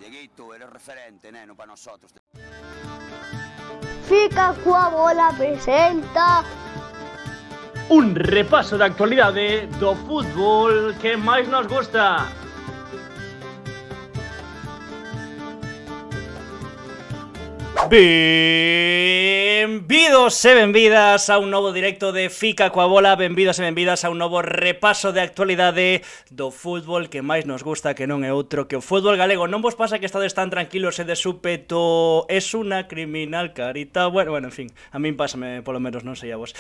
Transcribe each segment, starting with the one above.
Dieguito, eres referente, neno, para nosotros. Fica coa bola presenta un repaso da actualidade do fútbol que máis nos gusta. Benvidos e benvidas a un novo directo de Fica coa bola. Benvidos e benvidas a un novo repaso de actualidade do fútbol que máis nos gusta, que non é outro que o fútbol galego. Non vos pasa que estades tan tranquilos e de súpeto es unha criminal carita? Bueno, en fin, a min pásame polo menos, non sei a vos.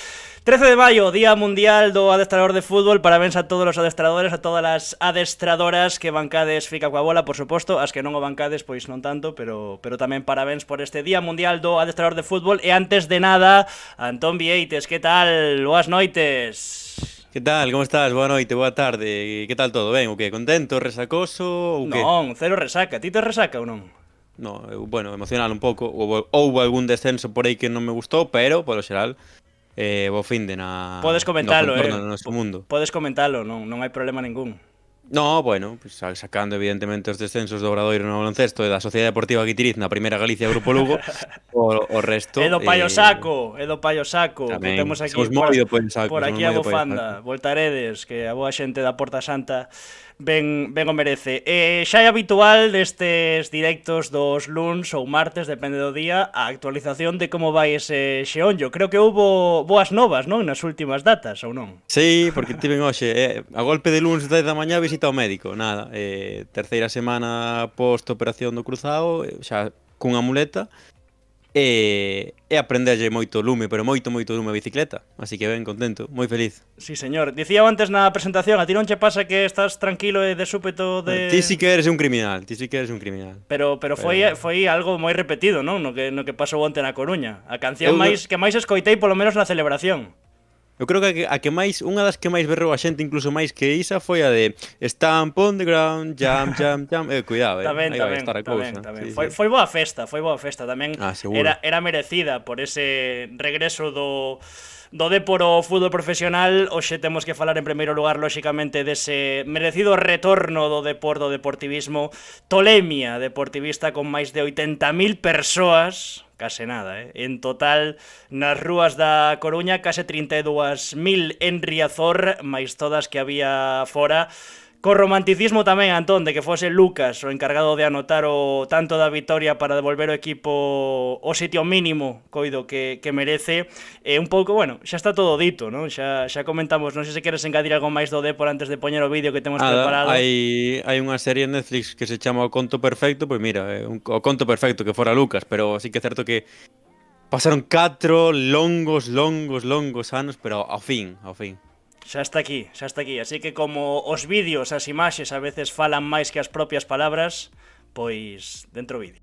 13 de maio, Día Mundial do Adestrador de Fútbol. Parabéns a todos os adestradores, a todas as adestradoras que bancades Fica coa bola, por suposto. As que non o bancades, pois non tanto, pero tamén parabéns por este Día Mundial do Adestrador de Fútbol. E antes de nada, Antón Vieites, que tal? Boas noites. Que tal? Como estás? Boa noite, boa tarde. Que tal todo? Ben, o que? Contento, resacoso ou que? Non, cero resaca. Ti te resaca ou non? No, bueno, emocional un pouco. Houbo algún descenso por aí que non me gustou, pero, polo xeral, bo fin de na... Podes comentalo, no noso mundo. Podes comentalo, non hai problema ningún. No, bueno, pues sacando evidentemente os descensos do Obradoiro no baloncesto e da Sociedade Deportiva Guitiriz na Primeira Galicia Grupo Lugo, o resto... É do Paio Saco, tamén, que temos aquí por aquí a bufanda, voltaredes, que a boa xente da Porta Santa ben o merece. Xa é habitual destes directos dos luns ou martes, depende do día, a actualización de como vai ese xeonllo. Creo que houbo boas novas, non? Nas últimas datas, ou non? Sí, porque tiven hoxe, a golpe de luns 10 da mañá visita ao médico, nada, terceira semana post-operación do cruzado, xa cunha muleta, e aprenderlle moito lume, pero moito lume a bicicleta, así que ben contento, moi feliz. Sí, señor. Dicía antes na presentación, a ti non che pasa que estás tranquilo e de súpeto de... Ti sí que eres un criminal, Pero foi algo moi repetido, non? No que pasou onte na Coruña. A canción que máis escoitei polo menos na celebración. Eu creo que a que máis, unha das que máis berrou a xente incluso máis que isa foi a de Stamp on the ground, jump, cuidado, aí vai estar a cousa. Foi boa festa tamén. Era merecida por ese regreso do Depor ao fútbol profesional. Hoxe temos que falar en primeiro lugar, lóxicamente, dese merecido retorno do Depor, do deportivismo. Tolemia deportivista con máis de 80.000 persoas, case nada, en total nas rúas da Coruña, case 32.000 en Riazor, máis todas que había fora. Co romanticismo tamén, Antón, de que fose Lucas o encargado de anotar o tanto da vitoria para devolver o equipo o sitio mínimo, coido, que merece. Un pouco, bueno, xa está todo dito, non? Xa comentamos, non sei se queres engadir algo máis do Depor antes de poñer o vídeo que temos preparado. Hai unha serie en Netflix que se chama O Conto Perfecto, pois mira, o Conto Perfecto que fora Lucas, pero sí que é certo que pasaron 4 longos anos, pero ao fin. Xa está aquí, así que como os vídeos, as imaxes a veces falan máis que as propias palabras, pois dentro vídeo.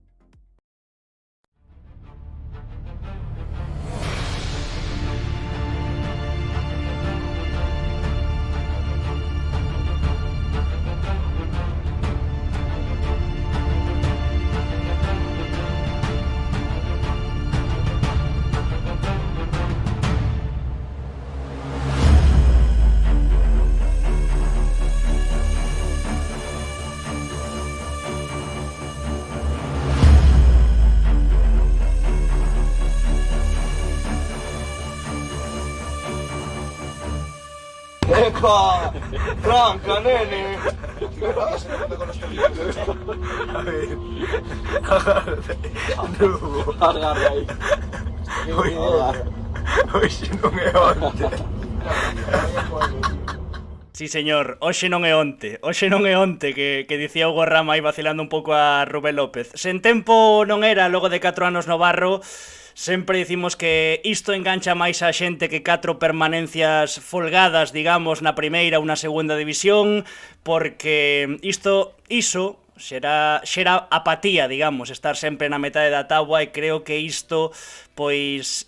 ¡Epa! ¡Franca, nene! A ver, agárrate. Agarra aí. Hoxe non é onte. Sí, señor, hoxe non é onte, que dicía Hugo Rama aí vacilando un pouco a Rubén López. Sen tempo non era, logo de 4 anos no barro. Sempre dicimos que isto engancha máis a xente que 4 permanencias folgadas, digamos, na primeira ou na segunda división, porque iso xera apatía, digamos, estar sempre na metade da táboa, e creo que isto pois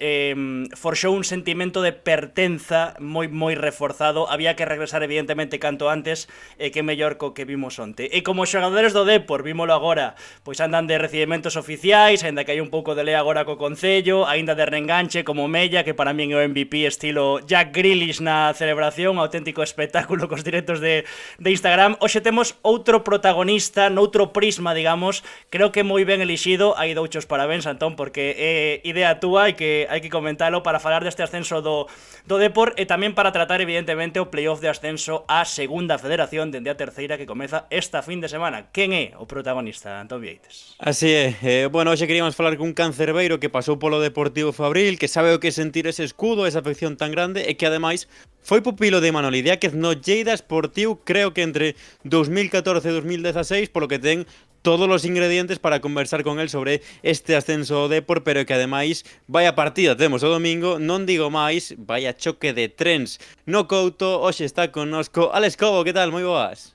forxou un sentimento de pertenza moi reforzado. Había que regresar evidentemente canto antes, e que mellor co que vimos onte. E como xogadores do Depor, vímolo agora, pois andan de recibimentos oficiais, aínda que hai un pouco de lea agora co Concello, aínda de reenganche como Mella, que para min é o MVP estilo Jack Grealish na celebración, auténtico espectáculo cos directos de Instagram. Hoxe temos outro protagonista noutro prisma, digamos, creo que moi ben elixido. Hai douchos parabéns, Antón, porque é idea túa, hai que comentalo para falar deste ascenso do Depor e tamén para tratar, evidentemente, o playoff de ascenso á segunda federación dende a terceira que comeza esta fin de semana. Quen é o protagonista, Antón Vieites? Así é, bueno, hoxe queríamos falar cun cancerbeiro que pasou polo Deportivo Fabril, que sabe o que é sentir ese escudo, esa afección tan grande, e que ademais foi pupilo de Manoli Diáquez no Lleida Sportiu, creo que entre 2014 e 2016, polo que ten todos os ingredientes para conversar con el sobre este ascenso ao Depor, pero que ademais vaya partida temos o domingo, non digo máis, vaya choque de trens no Couto. Hoxe está connosco Alex Cobo, que tal? Moi boas.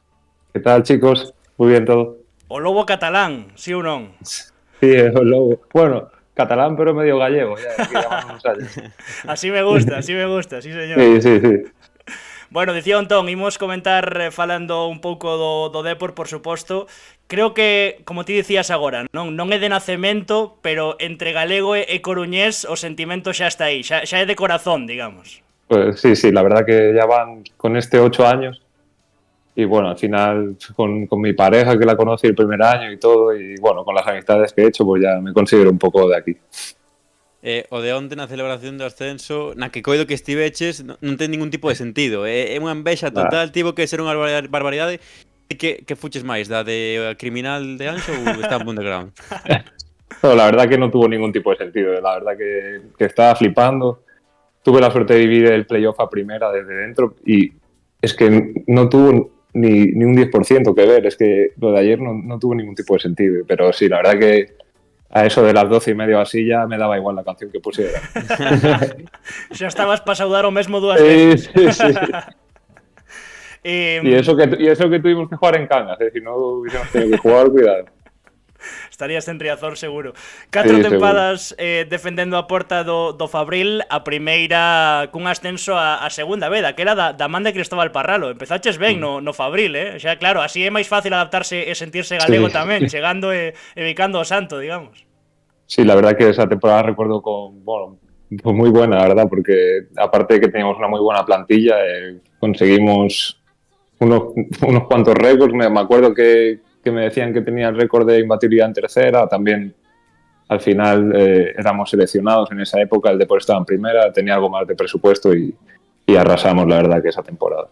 ¿Qué tal, chicos? Muy bien todo. O lobo catalán, si ou non? Sí, el lobo. Bueno, catalán pero medio gallego, ya que llevamos unos años. Así me gusta, sí señor. Sí. Bueno, dicía Antón, imos comentar falando un pouco do Depor, por suposto. Creo que, como ti dicías agora, non é de nacemento, pero entre galego e coruñés o sentimento xa está aí, xa é de corazón, digamos. Pues sí, la verdad que ya van con 8 años. Y bueno, al final con mi pareja, que la conocí el primer año y todo, y bueno, con las amistades que he hecho, pues ya me considero un pouco de aquí. O de onte na celebración do ascenso, na que coido que estiveches, non ten ningún tipo de sentido. É unha envexa total, tivo que ser unha barbaridade. Que fuches máis, da de criminal de Anxo ou está en underground? No, la verdad que no tuvo ningún tipo de sentido. La verdad que estaba flipando. Tuve la suerte de vivir el playoff a primera desde dentro y es que no tuvo ni un 10% que ver. Es que lo de ayer no tuvo ningún tipo de sentido. Pero sí, la verdad que a eso de las 12:30 así ya me daba igual la canción que pusiera. Xa estabas para saudar o mesmo dúas veces. Sí. Y eso que tuvimos que jugar en Cangas, si no hubiésemos tenido que jugar, cuidado. Estarías en Riazor, seguro. 4 Sí, tempadas defendendo a porta do Fabril, a primeira cun ascenso a segunda vez, que era da man de Cristóbal Parralo. Empezaches ben no Fabril, xa claro, así é máis fácil adaptarse e sentirse galego tamén, chegando e bicando o santo, digamos. Sí, la verdad que esa temporada recuerdo pues muy buena, la verdad, porque aparte de que teníamos una muy buena plantilla, conseguimos unos cuantos récords. Me acuerdo que me decían que tenía el récord de imbatibilidad en tercera. También al final éramos seleccionados en esa época, el Depor estaba en primera, tenía algo más de presupuesto y arrasamos, la verdad, que esa temporada.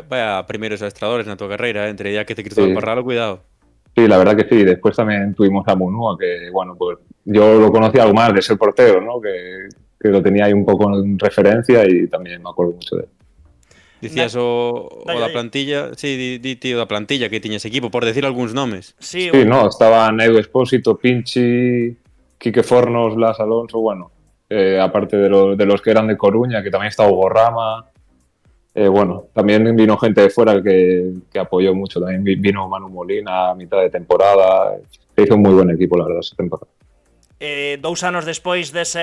Vaya primeros adestradores na tua carreira, entre Diáquez e Cristóbal Parralo, cuidado. Sí, la verdad que sí. Después también tuvimos a Munúa, que bueno, pues yo lo conocía algo más de ser portero, ¿no? Que lo tenía ahí un poco en referencia y también me acuerdo mucho de él. Dicías o da plantilla, sí, tío, da plantilla que tiña ese equipo, por decir algúns nomes. Sí, no, estaban Edu Espósito, Pinchi, Quique Fornos, Blas Alonso, bueno, aparte de los que eran de Coruña, que también estaba Hugo Rama. Bueno, también vino gente de fuera que apoyó mucho. También vino Manu Molina a mitad de temporada. Se hizo un muy buen equipo, la verdad, esa temporada. 2 anos despois desa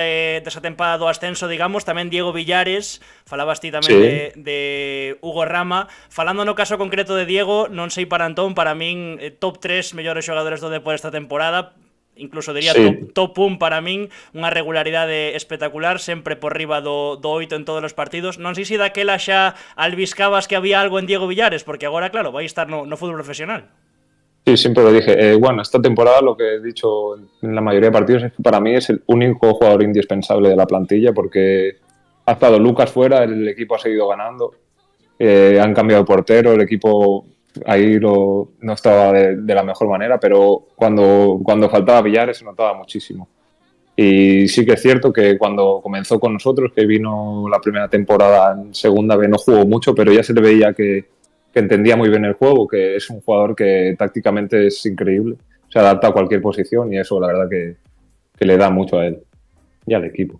tempada do ascenso, digamos, tamén Diego Villares, falabas ti tamén de Hugo Rama. Falando no caso concreto de Diego, non sei para Antón, para min top 3 mellores xogadores do Depor esta temporada, incluso diría top 1 para min, unha regularidade espectacular, sempre por riba do 8 en todos os partidos. Non sei se daquela xa albiscabas que había algo en Diego Villares, porque agora, claro, vai estar no fútbol profesional. Sí, siempre lo dije. Bueno, esta temporada lo que he dicho en la mayoría de partidos es que para mí es el único jugador indispensable de la plantilla, porque ha estado Lucas fuera, el equipo ha seguido ganando, han cambiado de portero, el equipo ahí no estaba de la mejor manera, pero cuando faltaba Villares se notaba muchísimo. Y sí que es cierto que cuando comenzó con nosotros, que vino la primera temporada en segunda B, no jugó mucho, pero ya se le veía que entendía muy bien el juego, que es un jugador que tácticamente es increíble, se adapta a cualquier posición y eso la verdad que le da mucho a él y al equipo.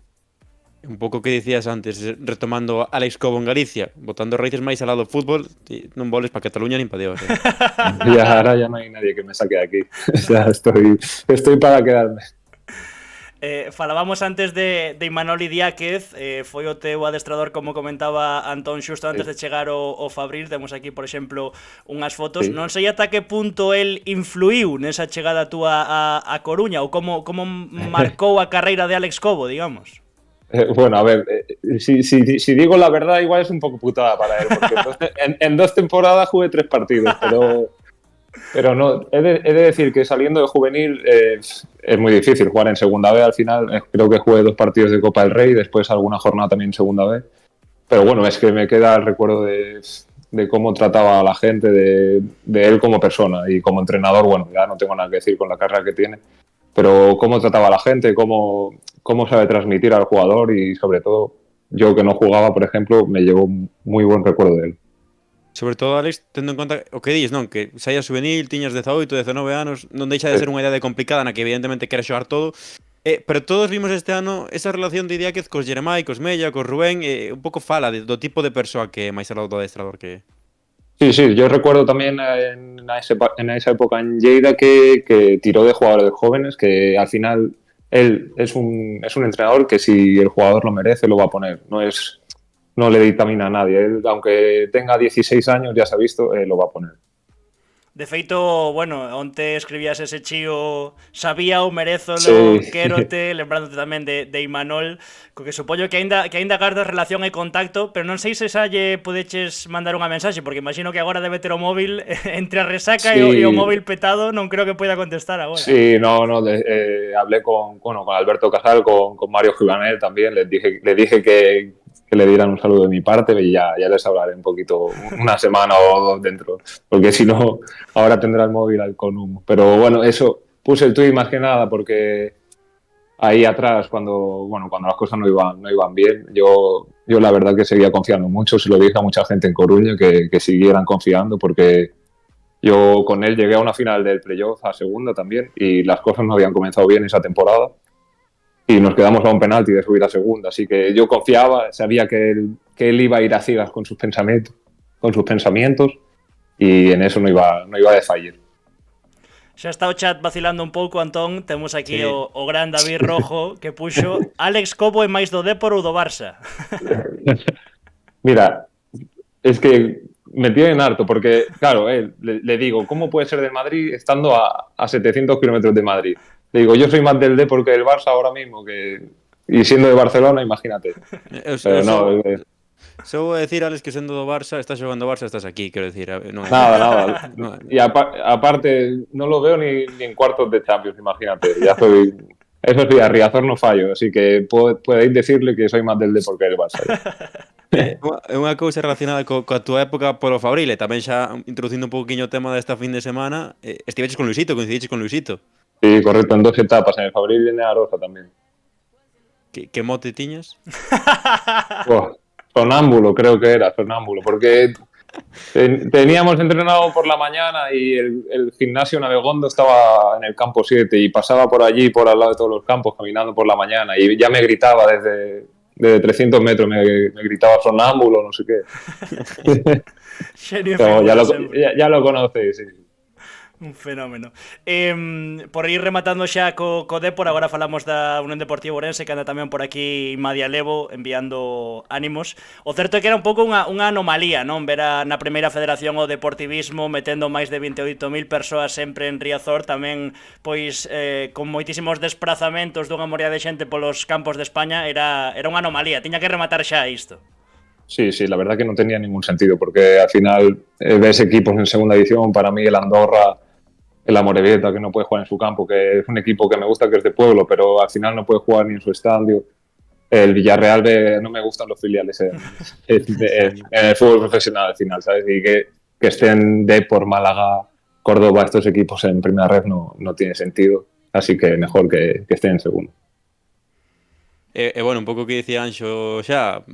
Un pouco que dicías antes, retomando Alex Cobo en Galicia, botando raíces máis al lado do fútbol, non voles para Cataluña nin para Dios. Ahora ya no hay nadie que me saque de aquí, o sea, estoy para quedarme. Falábamos antes de Imanol Diáquez, foi o teu adestrador, como comentaba Antón xusto antes de chegar ao Fabril. Temos aquí, por exemplo, unhas fotos. Non sei ata que punto el influiu nesa chegada túa a Coruña, ou como marcou a carreira de Alex Cobo, digamos. Bueno, a ver, si digo la verdad, igual es un poco putada para él, porque en 2 temporadas jugué 3 partidos, Pero no, he de decir que saliendo de juvenil es muy difícil jugar en segunda B al final. Creo que jugué 2 partidos de Copa del Rey, después alguna jornada también en segunda B. Pero bueno, es que me queda el recuerdo de cómo trataba a la gente, de él como persona y como entrenador. Bueno, ya no tengo nada que decir con la carrera que tiene, pero cómo trataba a la gente, cómo sabe transmitir al jugador y sobre todo yo que no jugaba, por ejemplo, me llevo un muy buen recuerdo de él. Sobre todo, Alex, tendo en conta o que dis, non? Que saías juvenil, tiñas 18, 19 anos, non deixa de ser unha idade complicada na que evidentemente queres xogar todo. Pero todos vimos este ano esa relación de Idiáquez cos Jeremai, cos Mella, cos Rubén, un pouco fala do tipo de persoa que é máis alado do adestrador que... Sí, sí, yo recuerdo también en esa época en Lleida que tiró de jugadores jóvenes, que al final él es un entrenador que si el jugador lo merece lo va a poner, no le dictamina a nadie, él aunque tenga 16 años ya se ha visto, lo va a poner. De feito, bueno, onte escribías ese chío sabía o merezolo, Sí. quérote, lembrándote tamén de Imanol, co que supoño que aínda gardas relación e contacto, pero non sei se xa lle podeches mandar unha mensaxe, porque imagino que agora debe ter o móvil entre a resaca Sí. e o móvil petado, non creo que poida contestar agora. Sí, no, hablé con Alberto Casal, con Mario Gibanel también, le dije que le dieran un saludo de mi parte y ya les hablaré un poquito, una semana o 2 dentro, porque si no, ahora tendrá el móvil con humo. Pero bueno, eso, puse el tuit más que nada porque ahí atrás, cuando las cosas no iban bien, yo la verdad que seguía confiando mucho, se lo dije a mucha gente en Coruña que siguieran confiando porque yo con él llegué a una final del playoff a segunda también y las cosas no habían comenzado bien esa temporada y nos quedamos a un penalti de subir a segunda, así que yo confiaba, sabía que él iba a ir a ciegas con sus pensamientos y en eso no iba a desfallir. Xa está o chat vacilando un pouco, Antón, temos aquí Sí. o gran David Rojo que puxo Alex Cobo é máis do Depor ou do Barça? Mira, es que me tienen harto porque, claro, le digo, ¿cómo puede ser del Madrid estando a 700 kilómetros de Madrid? Le digo, yo soy más del Depor que del Barça ahora mismo, y siendo de Barcelona, imagínate. Pero no, Só vou decir, Alex, que sendo do Barça, estás xogando Barça, estás aquí, quero decir, non é... nada. No, Y aparte, no lo veo ni en cuartos de Champions, imagínate. Eso sí, a Riazor no fallo, así que podéis decirle que soy más del Depor que del Barça. É unha cousa relacionada coa túa época polo Fabril, e tamén xa introducindo un pouquiño o tema desta fin de semana, estiveches con Luisito, coincidiches con Luisito. Sí, correcto, en 2 etapas, en el Fabril y en el Arosa también. Que mote tiñas? Oh, sonámbulo, creo que era, porque teníamos entrenado por la mañana y el gimnasio Navegondo estaba en el campo 7 y pasaba por allí, por al lado de todos los campos, caminando por la mañana y ya me gritaba desde 300 metros, me gritaba sonámbulo, no sé qué. Xenio Pero figura, ya lo conocéis, sí. un fenómeno. Por ir rematando xa co Depor, agora falamos da Unión Deportiva Ourense, que anda tamén por aquí Madia Levo enviando ánimos. O certo é que era un pouco unha anomalía, non? Ver na primeira federación o deportivismo metendo máis de 28.000 persoas sempre en Riazor, tamén pois con moitísimos desplazamentos dunha morea de xente polos campos de España, era unha anomalía, tiña que rematar xa isto. Sí, la verdad que no tenía ningún sentido, porque al final ves equipos en segunda división, para mí el Andorra, el Amorebieta, que no puede jugar en su campo, que es un equipo que me gusta, que es de pueblo, pero al final no puede jugar ni en su estadio. El Villarreal no me gustan los filiales en el fútbol profesional al final, ¿sabes? Y que estén Depor, Málaga, Córdoba, estos equipos en primera red no tiene sentido, así que mejor que estén en segundo. Bueno, un pouco que dicía Anxo xa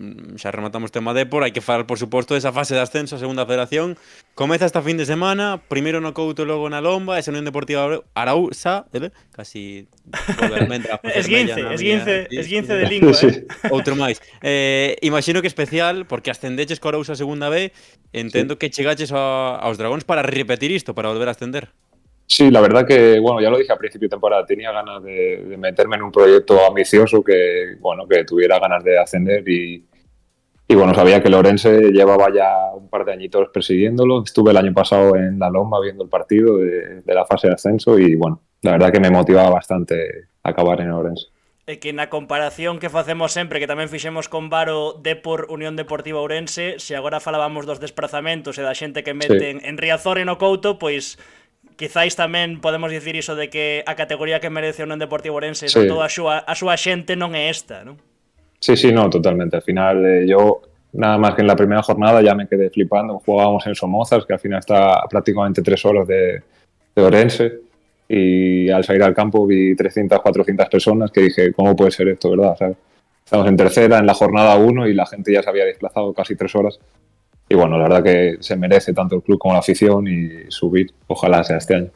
rematamos tema Depor, hai que falar, por suposto, desa fase de ascenso a segunda federación. Comeza esta fin de semana, primeiro no Couto, logo na Lomba, esa Unión Deportiva Arousa, casi volveramente a esguince de lingua, Sí. Outro máis. Imagino que especial, porque ascendeches co Arousa a segunda B, entendo que chegaches aos Dragóns para repetir isto, para volver a ascender. Sí, la verdad que, bueno, ya lo dije a principio de temporada, tenía ganas de meterme en un proyecto ambicioso que tuviera ganas de ascender y bueno, sabía que Lorense llevaba ya un par de añitos persiguiéndolo. Estuve el año pasado en la Lomba viendo el partido de la fase de ascenso y, bueno, la verdad que me motivaba bastante acabar en Lorense. E que na comparación que facemos sempre, que tamén fixemos con Varo Depor Unión Deportiva Ourense, se agora falábamos dos desplazamentos e da xente que meten en Riazor e no Couto, pois quizáis tamén podemos dicir iso de que a categoría que merece o non Deportivo Ourense, Sí. sobre todo a súa xente non é esta, non? Sí, no, totalmente. Al final, yo, nada más que en la primera jornada ya me quedé flipando. Jugábamos en Somozas, que al final está a prácticamente 3 horas de Orense. Y al salir al campo vi 300, 400 personas que dije, ¿cómo puede ser esto, verdad? O sea, estamos en tercera, en la jornada 1 y la gente ya se había desplazado casi 3 horas. Y bueno, la verdad que se merece tanto el club como la afición y subir. Ojalá sea este año.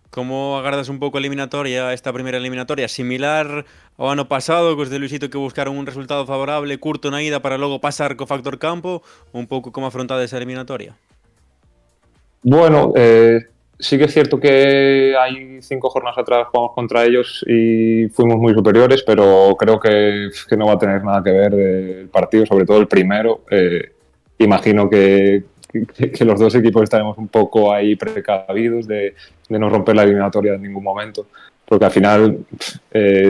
Como agardas un pouco a eliminatoria, esta primeira eliminatoria, similar ao ano pasado, cos de Luisito que buscaron un resultado favorable curto na ida para logo pasar co factor campo, un pouco como afrontade esa eliminatoria? Bueno, sí que es cierto que hay 5 jornadas atrás jugamos contra ellos y fuimos muy superiores, pero creo que no va a tener nada que ver el partido, sobre todo el primero. Imagino que los dos equipos estaremos un poco ahí precavidos de no romper la eliminatoria en ningún momento, porque al final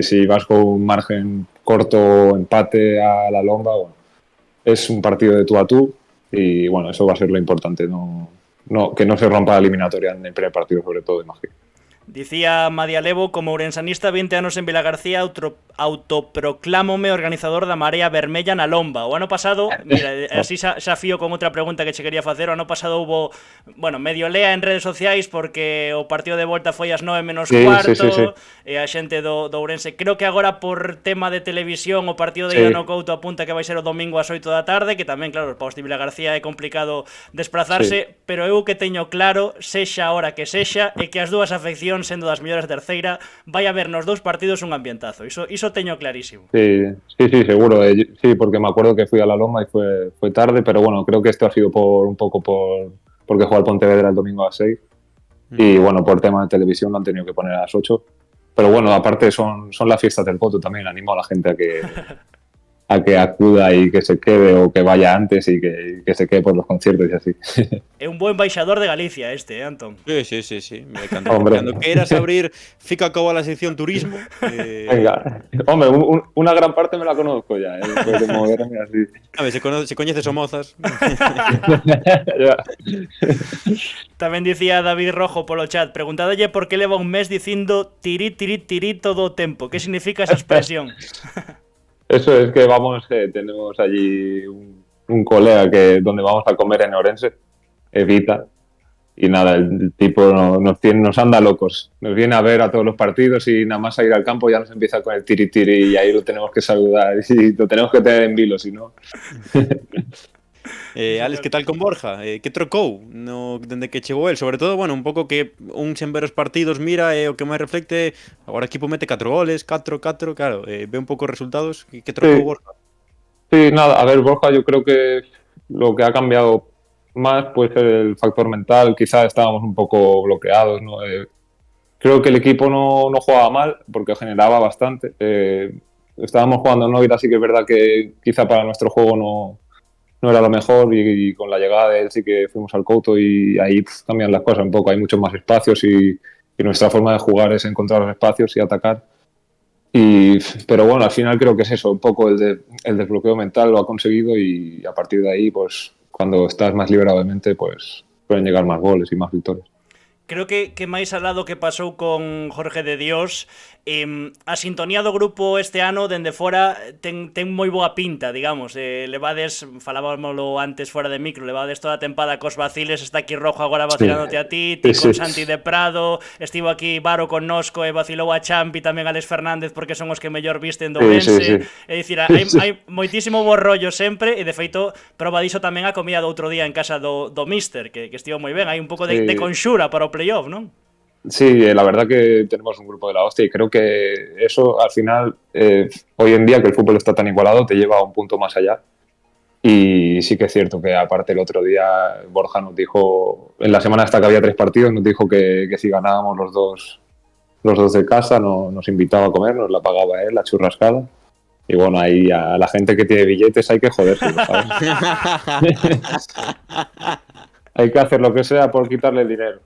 si vas con un margen corto, empate a la lomba, bueno, es un partido de tú a tú y bueno, eso va a ser lo importante, que no se rompa la eliminatoria en el primer partido, sobre todo, imagino. Dicía Madia Levo, como ourensanista 20 anos en Vilagarcía, autoproclámome organizador da Marea Vermella na Lomba. O ano pasado, mira, así xa fío con outra pregunta que che quería facer. O ano pasado hubo, bueno, medio lea en redes sociais porque o partido de volta foi ás 9 menos cuarto, sí. E a xente do Ourense. Creo que agora por tema de televisión o partido de ida no Couto apunta que vai ser o domingo ás 8 da tarde, que tamén, claro, para os de Vilagarcía é complicado desplazarse, pero eu que teño claro, sexa a hora que sexa, e que as dúas afeccións sendo das mellores de terceira, vai haber nos dous partidos un ambientazo. Iso teño clarísimo. Sí, seguro. Sí, porque me acuerdo que fui a la Loma y fue tarde, pero bueno, creo que esto ha sido porque juega el Pontevedra el domingo a las 6. Y bueno, por tema de televisión lo han tenido que poner a las 8. Pero bueno, aparte son las fiestas del Coto también. Animo a la gente a que acuda y que se quede o que vaya antes y que se quede por los conciertos y así. É un bo embaixador de Galicia Antón. Sí. Cando queiras abrir, fica como a la sección turismo. Venga, hombre, una gran parte me la conozco ya, después de moverme así. A ver, se coñece Somozas. Tamén dicía David Rojo polo chat, preguntádolle por que leva un mes dicindo tirí todo o tempo. Que significa esa expresión? Eso es que tenemos allí un colega donde vamos a comer en Orense, Evita, y nada, el tipo nos anda locos. Nos viene a ver a todos los partidos y nada más a ir al campo ya nos empieza con el tiri y ahí lo tenemos que saludar y lo tenemos que tener en vilo, si no. Alex, que tal con Borja? Que trocou dende que chegou el? Sobre todo, bueno, un pouco que un sen ver os partidos mira o que máis reflecte, agora o equipo mete 4 goles, 4, claro, ve un pouco os resultados. Que trocou Borja? Sí, nada, a ver, Borja, yo creo que lo que ha cambiado más puede ser el factor mental. Quizá estábamos un poco bloqueados, ¿no? Creo que el equipo no jugaba mal porque generaba bastante. Estábamos jugando no, y así que es verdad que quizá para nuestro juego no era lo mejor y con la llegada de él sí que fuimos al Couto y ahí cambian las cosas un poco. Hay muchos más espacios y nuestra forma de jugar es encontrar los espacios y atacar. Pero bueno, al final creo que es eso, un poco el desbloqueo mental lo ha conseguido y a partir de ahí, pues cuando estás más liberado de mente, pues pueden llegar más goles y más victorias. Creo que máis al lado que pasou con Jorge de Dios, a sintonía do grupo este ano dende fora ten moi boa pinta, digamos. Levades, falábamoslo antes fora de micro, levades toda a tempada cos vaciles, está aquí Rojo agora vacilándote a ti con Santi de Prado, estivo aquí Varo con Nosco e vacilou a Champi, tamén Alex Fernández porque son os que mellor visten do Ourense. É dicir, hai moitísimo bo rollo sempre e de feito proba diso tamén a comida do outro día en casa do Mister, que estivo moi ben, hai un pouco de conxura para o playoff, ¿no? Sí, la verdad que tenemos un grupo de la hostia y creo que eso al final, hoy en día que el fútbol está tan igualado, te lleva a un punto más allá. Y sí que es cierto que aparte el otro día Borja nos dijo, en la semana hasta que había 3 partidos, nos dijo que si ganábamos los dos de casa nos invitaba a comer, nos la pagaba él, la churrascada. Y bueno, ahí a la gente que tiene billetes hay que joderse, ¿sabes? Hay que hacer lo que sea por quitarle el dinero.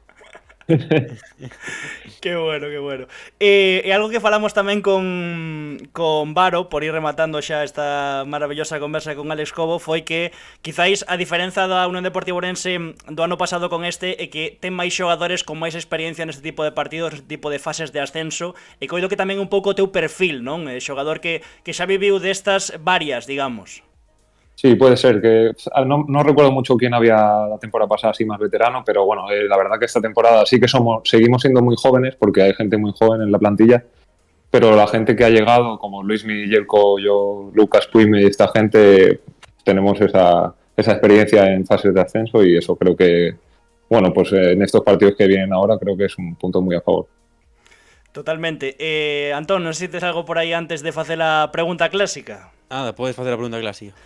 Que bueno, que bueno. E algo que falamos tamén con Varo, por ir rematando xa esta maravillosa conversa con Alex Cobo, foi que quizáis a diferenza da Unión Deportiva Ourense do ano pasado con este é que ten máis xogadores con máis experiencia neste tipo de partidos, neste tipo de fases de ascenso, e coido que tamén un pouco o teu perfil, non? Xogador que xa viviu destas varias, digamos. Sí, puede ser. No recuerdo mucho quién había la temporada pasada así más veterano, pero bueno, la verdad que esta temporada sí que seguimos siendo muy jóvenes porque hay gente muy joven en la plantilla, pero la gente que ha llegado, como Luis Miguelco, yo, Lucas Puime y esta gente, tenemos esa experiencia en fases de ascenso y eso creo que, bueno, pues en estos partidos que vienen ahora creo que es un punto muy a favor. Totalmente. Antón, non sei se tes algo por aí antes de facer a pregunta clásica. Nada, podes facer a pregunta clásica.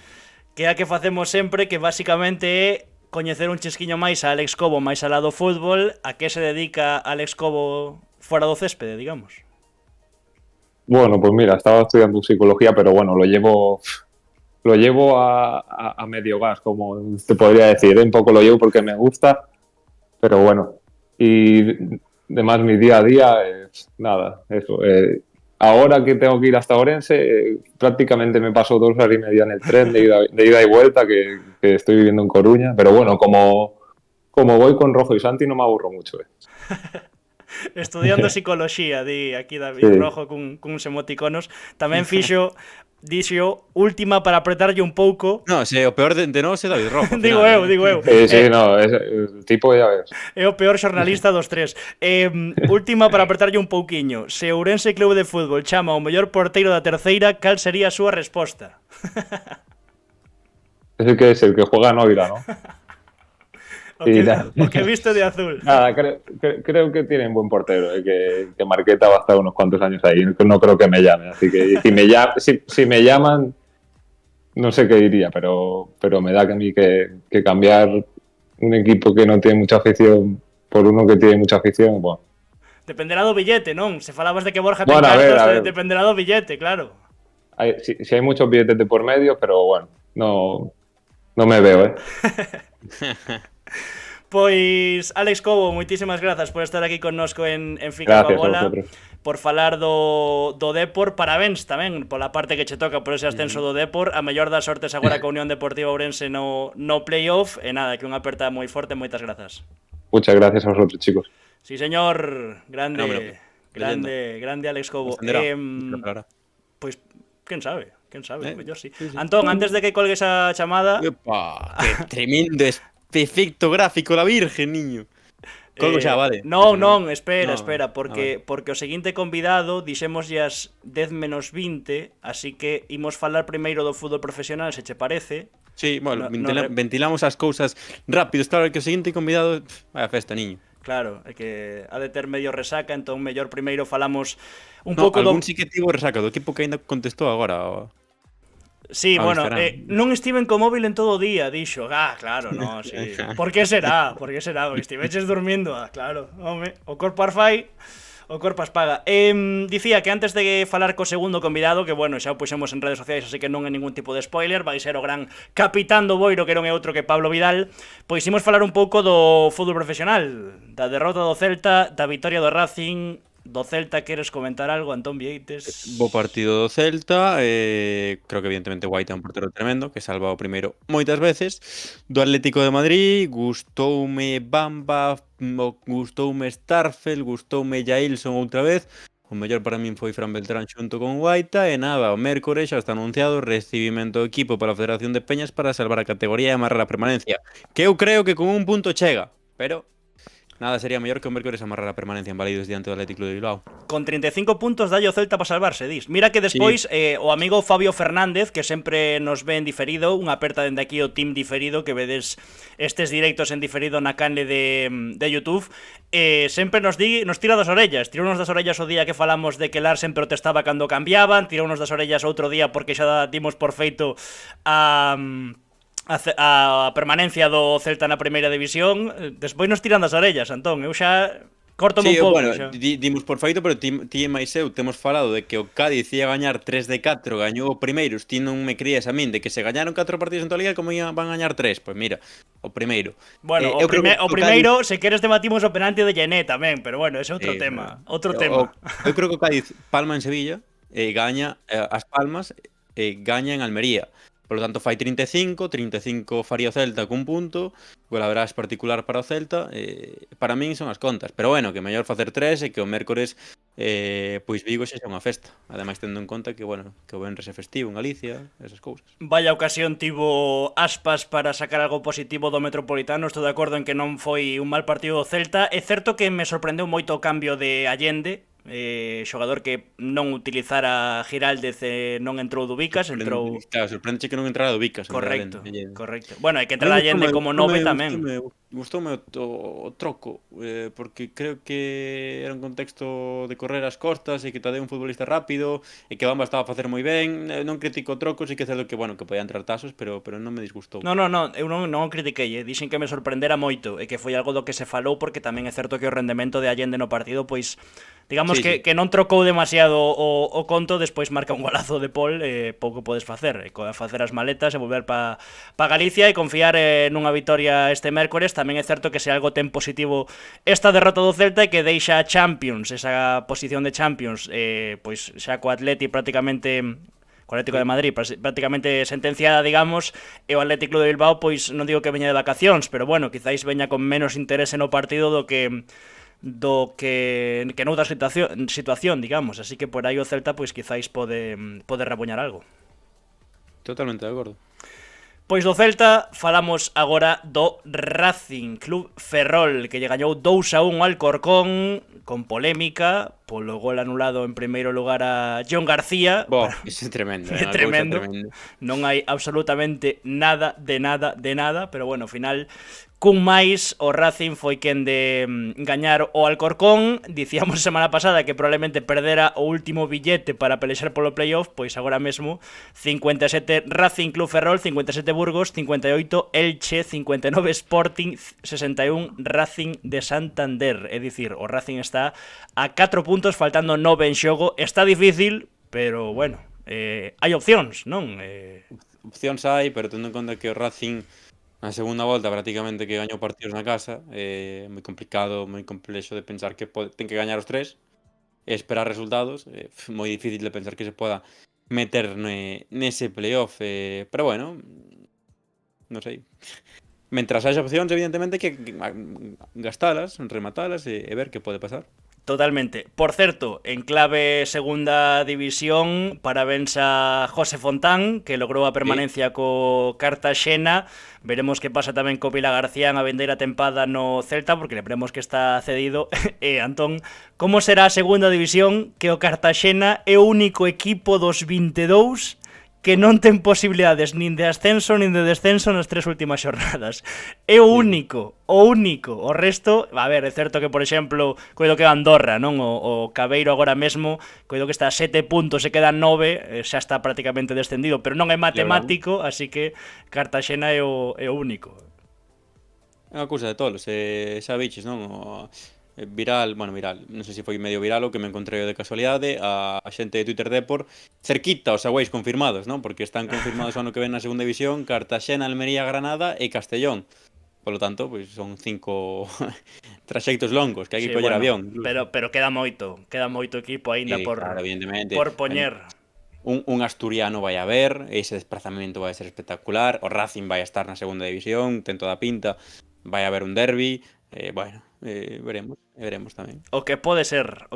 Que é a que facemos sempre, que basicamente é coñecer un chisquiño máis a Alex Cobo máis alá do fútbol, a que se dedica Alex Cobo fora do céspede, digamos. Bueno, pues mira, estaba estudiando psicología, pero bueno, lo llevo a medio gas, como te podría decir. Un poco lo llevo porque me gusta, pero bueno. Y además mi día a día es nada, eso. Ahora que tengo que ir hasta Orense, prácticamente me paso 2 horas y media en el tren de ida y vuelta, que estoy viviendo en Coruña. Pero bueno, como voy con Rojo y Santi no me aburro mucho. Estudiando psicología, di aquí David Sí. Rojo cuns emoticonos. Tamén dixo última para apretarlle un pouco. No, o peor de nós é David Rojo. Digo eu. Sí, no, el tipo ya ves. É o peor xornalista dos tres. Última para apretarlle un pouquiño. Se Ourense Clube de Fútbol chama o mellor porteiro da terceira, cal sería a súa resposta? Es el que juega en Oira, ¿no? O Sí, que, nada. o que viste de azul. Nada, creo que tienen buen portero, que Marqueta va a estar unos cuantos años ahí. No creo que me llame, así que si me llaman, no sé qué diría, pero me da que a mí que cambiar un equipo que no tiene mucha afición por uno que tiene mucha afición, bueno. Dependerá do billete, non? Se falabas de que Borja ten Bueno, a cartos, ver. dependerá do billete, claro. Si hay muchos billetes de por medio, pero bueno, no me veo, Pois, Alex Cobo, moitísimas grazas por estar aquí connosco en Fica coa Gracias a Bola, vosotros. por falar do Dépor. Parabéns tamén pola parte que che toca por ese ascenso do Dépor. A mellor das sortes agora co Unión Deportiva Ourense no playoff. E nada, que unha aperta moi forte, moitas grazas. Muchas gracias a vosotros, chicos. Sí, señor, grande Alex Cobo. Pois, quen sabe, mellor sí. Antón, antes de que colgues a chamada... Epa, que tremendo efecto gráfico la virgen, niño. Colgo xa, vale. Non, espera, No, porque o seguinte convidado dixémoslle as 10 menos 20, así que imos falar primeiro do fútbol profesional, se che parece. Sí, bueno, No, ventilamos as cousas rápido. Claro, que o seguinte convidado, vaya festa, niño. Claro, é que ha de ter medio resaca, entón mellor primeiro falamos un pouco algún sí que tivo resaca do equipo que ainda contestou agora. Sí, bueno, non estiven co móvil en todo o día, dixo. Claro, no, sí. Por que será? Porque estiveches dormindo, claro. Home, o corpo arfai, o corpo as paga. Dicía que antes de falar co segundo convidado, que bueno, xa o puxemos en redes sociais, así que non é ningún tipo de spoiler, vai ser o gran capitán do Boiro, que non é outro que Pablo Vidal, pois imos falar un pouco do fútbol profesional, da derrota do Celta, da vitoria do Racing. Do Celta, queres comentar algo, Antón Vieites? Bo partido do Celta, creo que evidentemente Guaita é un portero tremendo, que salva o primeiro moitas veces. Do Atlético de Madrid, gustoume Bamba, gustoume Starfel, gustoume Jailson outra vez. O mellor para min foi Fran Beltrán xunto con Guaita, e nada, o mércores xa está anunciado recibimento do equipo para a Federación de Peñas para salvar a categoría e amarrar a permanencia, que eu creo que con un punto chega, pero... Nada sería mellor que o mércores amarrar a permanencia en Balaídos diante do Atlético de Bilbao. Con 35 puntos dalle o Celta para salvarse, dis. Mira que despois o amigo Fabio Fernández, que sempre nos ve en diferido, unha aperta dende aquí o team diferido, que vedes estes directos en diferido na canle de YouTube, sempre nos tira das orellas. Tirounos das orellas o día que falamos de que Larsen protestaba cando cambiaban, tirounos das orellas outro día porque xa dimos por feito a permanencia do Celta na primeira división. Despois nos tiran das orellas, Antón. Eu xa Córtame Sí, un pouco bueno, xa. dimos por feito, pero ti e máis eu temos falado de que o Cádiz ia gañar 3 de 4, gañou o primeiro, ti non me crías a min de que se gañaron 4 partidos en toda a liga, como van a gañar 3? Pois mira, o primeiro. Bueno, Eu creo que o primeiro, se queres debatimos o penalti de Llené tamén, pero bueno, ese é outro tema, outro tema. Eu creo que o Cádiz palma en Sevilla, gaña as Palmas, gaña en Almería. Por lo tanto, fai 35 faría o Celta cun punto, golaverás particular para o Celta, para min son as contas. Pero bueno, que mellor facer 3 e que o mércores pois Vigo xa é unha festa. Ademais, tendo en conta que, bueno, que o Benres é festivo en Galicia, esas cousas. Vaya ocasión tivo Aspas para sacar algo positivo do Metropolitano. Estou de acordo en que non foi un mal partido do Celta. É certo que me sorprendeu moito o cambio de Allende, xogador que non utilizara Giraldez, non entrou Dubicas, entrou... Claro, sorprende que non entrara Dubicas. Correcto, correcto. Bueno, hai que entrar Allende como 9 tamén. Gustoume o troco, porque creo que era un contexto de correr as costas e que Tadeu é un futbolista rápido e que Bamba estaba a facer moi ben. Non critico o troco, sí que é certo que, bueno, que podía entrar tasos, pero non me disgustou. Non, eu non o critiquei, dixen que me sorprendera moito e que foi algo do que se falou, porque tamén é certo que o rendemento de Allende no partido, pois, digamos que non trocou demasiado o conto, despois marca un golazo de Pol, pouco podes facer, facer as maletas e volver pa Galicia e confiar nunha vitoria este mércores. Tamén é certo que se algo ten positivo esta derrota do Celta e que deixa a Champions, esa posición de Champions, pois xa co Atleti prácticamente, co Atlético de Madrid prácticamente sentenciada, digamos, e o Atlético de Bilbao, pois non digo que veña de vacacións, pero bueno, quizáis veña con menos interese no partido do que noutra situación, digamos, así que por aí o Celta pois quizáis pode rabuñar algo. Totalmente de acordo. Pois do Celta falamos agora do Racing Club Ferrol, que lle gañou 2-1 ao Alcorcón, con polémica polo gol anulado en primeiro lugar a John García. Iso é tremendo. É tremendo. Non hai absolutamente nada, pero bueno, ao final, cun máis, o Racing foi quen de gañar o Alcorcón. Dicíamos semana pasada que probablemente perdera o último billete para pelexar polo playoff, pois agora mesmo 57 Racing Club Ferrol, 57 Burgos, 58 Elche, 59 Sporting, 61 Racing de Santander. É dicir, o Racing está a 4 puntos, faltando 9 en xogo. Está difícil, pero bueno, hai opcións, non? Opcións hai, pero tendo en conta que o Racing na segunda volta prácticamente que gañou partidos na casa, moi complicado, moi complexo de pensar que ten que gañar os 3 e esperar resultados, moi difícil de pensar que se poda meter nese playoff, pero bueno, non sei. Mentras haxa opcións, evidentemente, que gastalas, rematalas e ver que pode pasar. Totalmente. Por certo, en clave segunda división, parabéns a José Fontán, que logrou a permanencia co Cartaxena. Veremos que pasa tamén co Vila García a vendeira tempada no Celta, porque lembremos que está cedido. Antón, como será a segunda división que o Cartaxena é o único equipo dos 22 que non ten posibilidades nin de ascenso nin de descenso nas 3 últimas xornadas? É o único. O resto, a ver, é certo que, por exemplo, coido que Andorra, non? O Cabeiro agora mesmo, coido que está a 7 puntos e quedan 9, xa está prácticamente descendido, pero non é matemático, así que Cartaxena é o único. É unha cousa de tolos, xa viches, non? Viral, non sei se foi medio viral o que me encontrei de casualidade, a xente de Twitter Depor cerquita os away confirmados, non? Porque están confirmados o ano que ven na segunda división Cartaxena, Almería, Granada e Castellón. Por lo tanto, pois son 5 traxectos longos que hai que coller avión. Pero queda moito equipo aínda por poñer. Un asturiano vai a ver, ese desplazamento vai a ser espectacular, o Racing vai a estar na segunda división, ten toda a pinta, vai a haber un derbi, veremos tamén. O que pode ser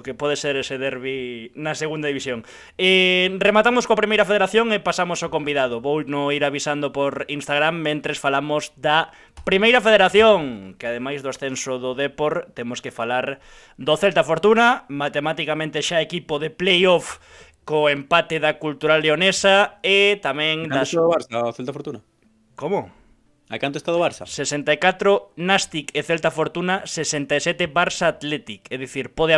ese derbi na segunda división. Rematamos coa primeira federación e pasamos ao convidado. Vou no ir avisando por Instagram mentres falamos da primeira federación, que ademais do ascenso do Depor temos que falar do Celta Fortuna, matemáticamente xa equipo de playoff co empate da Cultural Leonesa e tamén das... Canto está o Barça, o Celta Fortuna? Como? A canto está do Barça? 64 Nastic e Celta Fortuna, 67 Barça Athletic. É dicir, pode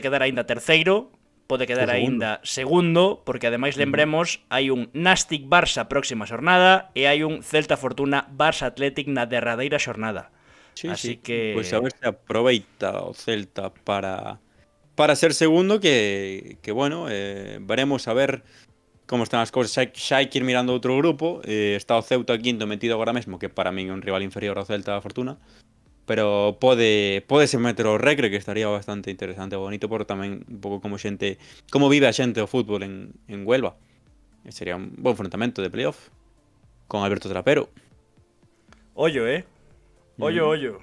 quedar aínda terceiro, pode quedar aínda segundo, porque ademais lembremos, hai un Nastic Barça próxima xornada e hai un Celta Fortuna Barça Athletic na derradeira xornada. Así que... Pois a ver se aproveita o Celta para ser segundo, que bueno, veremos a ver como están as cousas. Xa hai que ir mirando outro grupo. Está o Ceuta quinto metido agora mesmo, que para min é un rival inferior ao Celta, a Fortuna. Pero pódese meter o Recre, que estaría bastante interesante e bonito, por tamén un pouco como vive a xente o fútbol en Huelva. E sería un bo enfrontamento de playoff con Alberto Trapero. Ollo, ollo.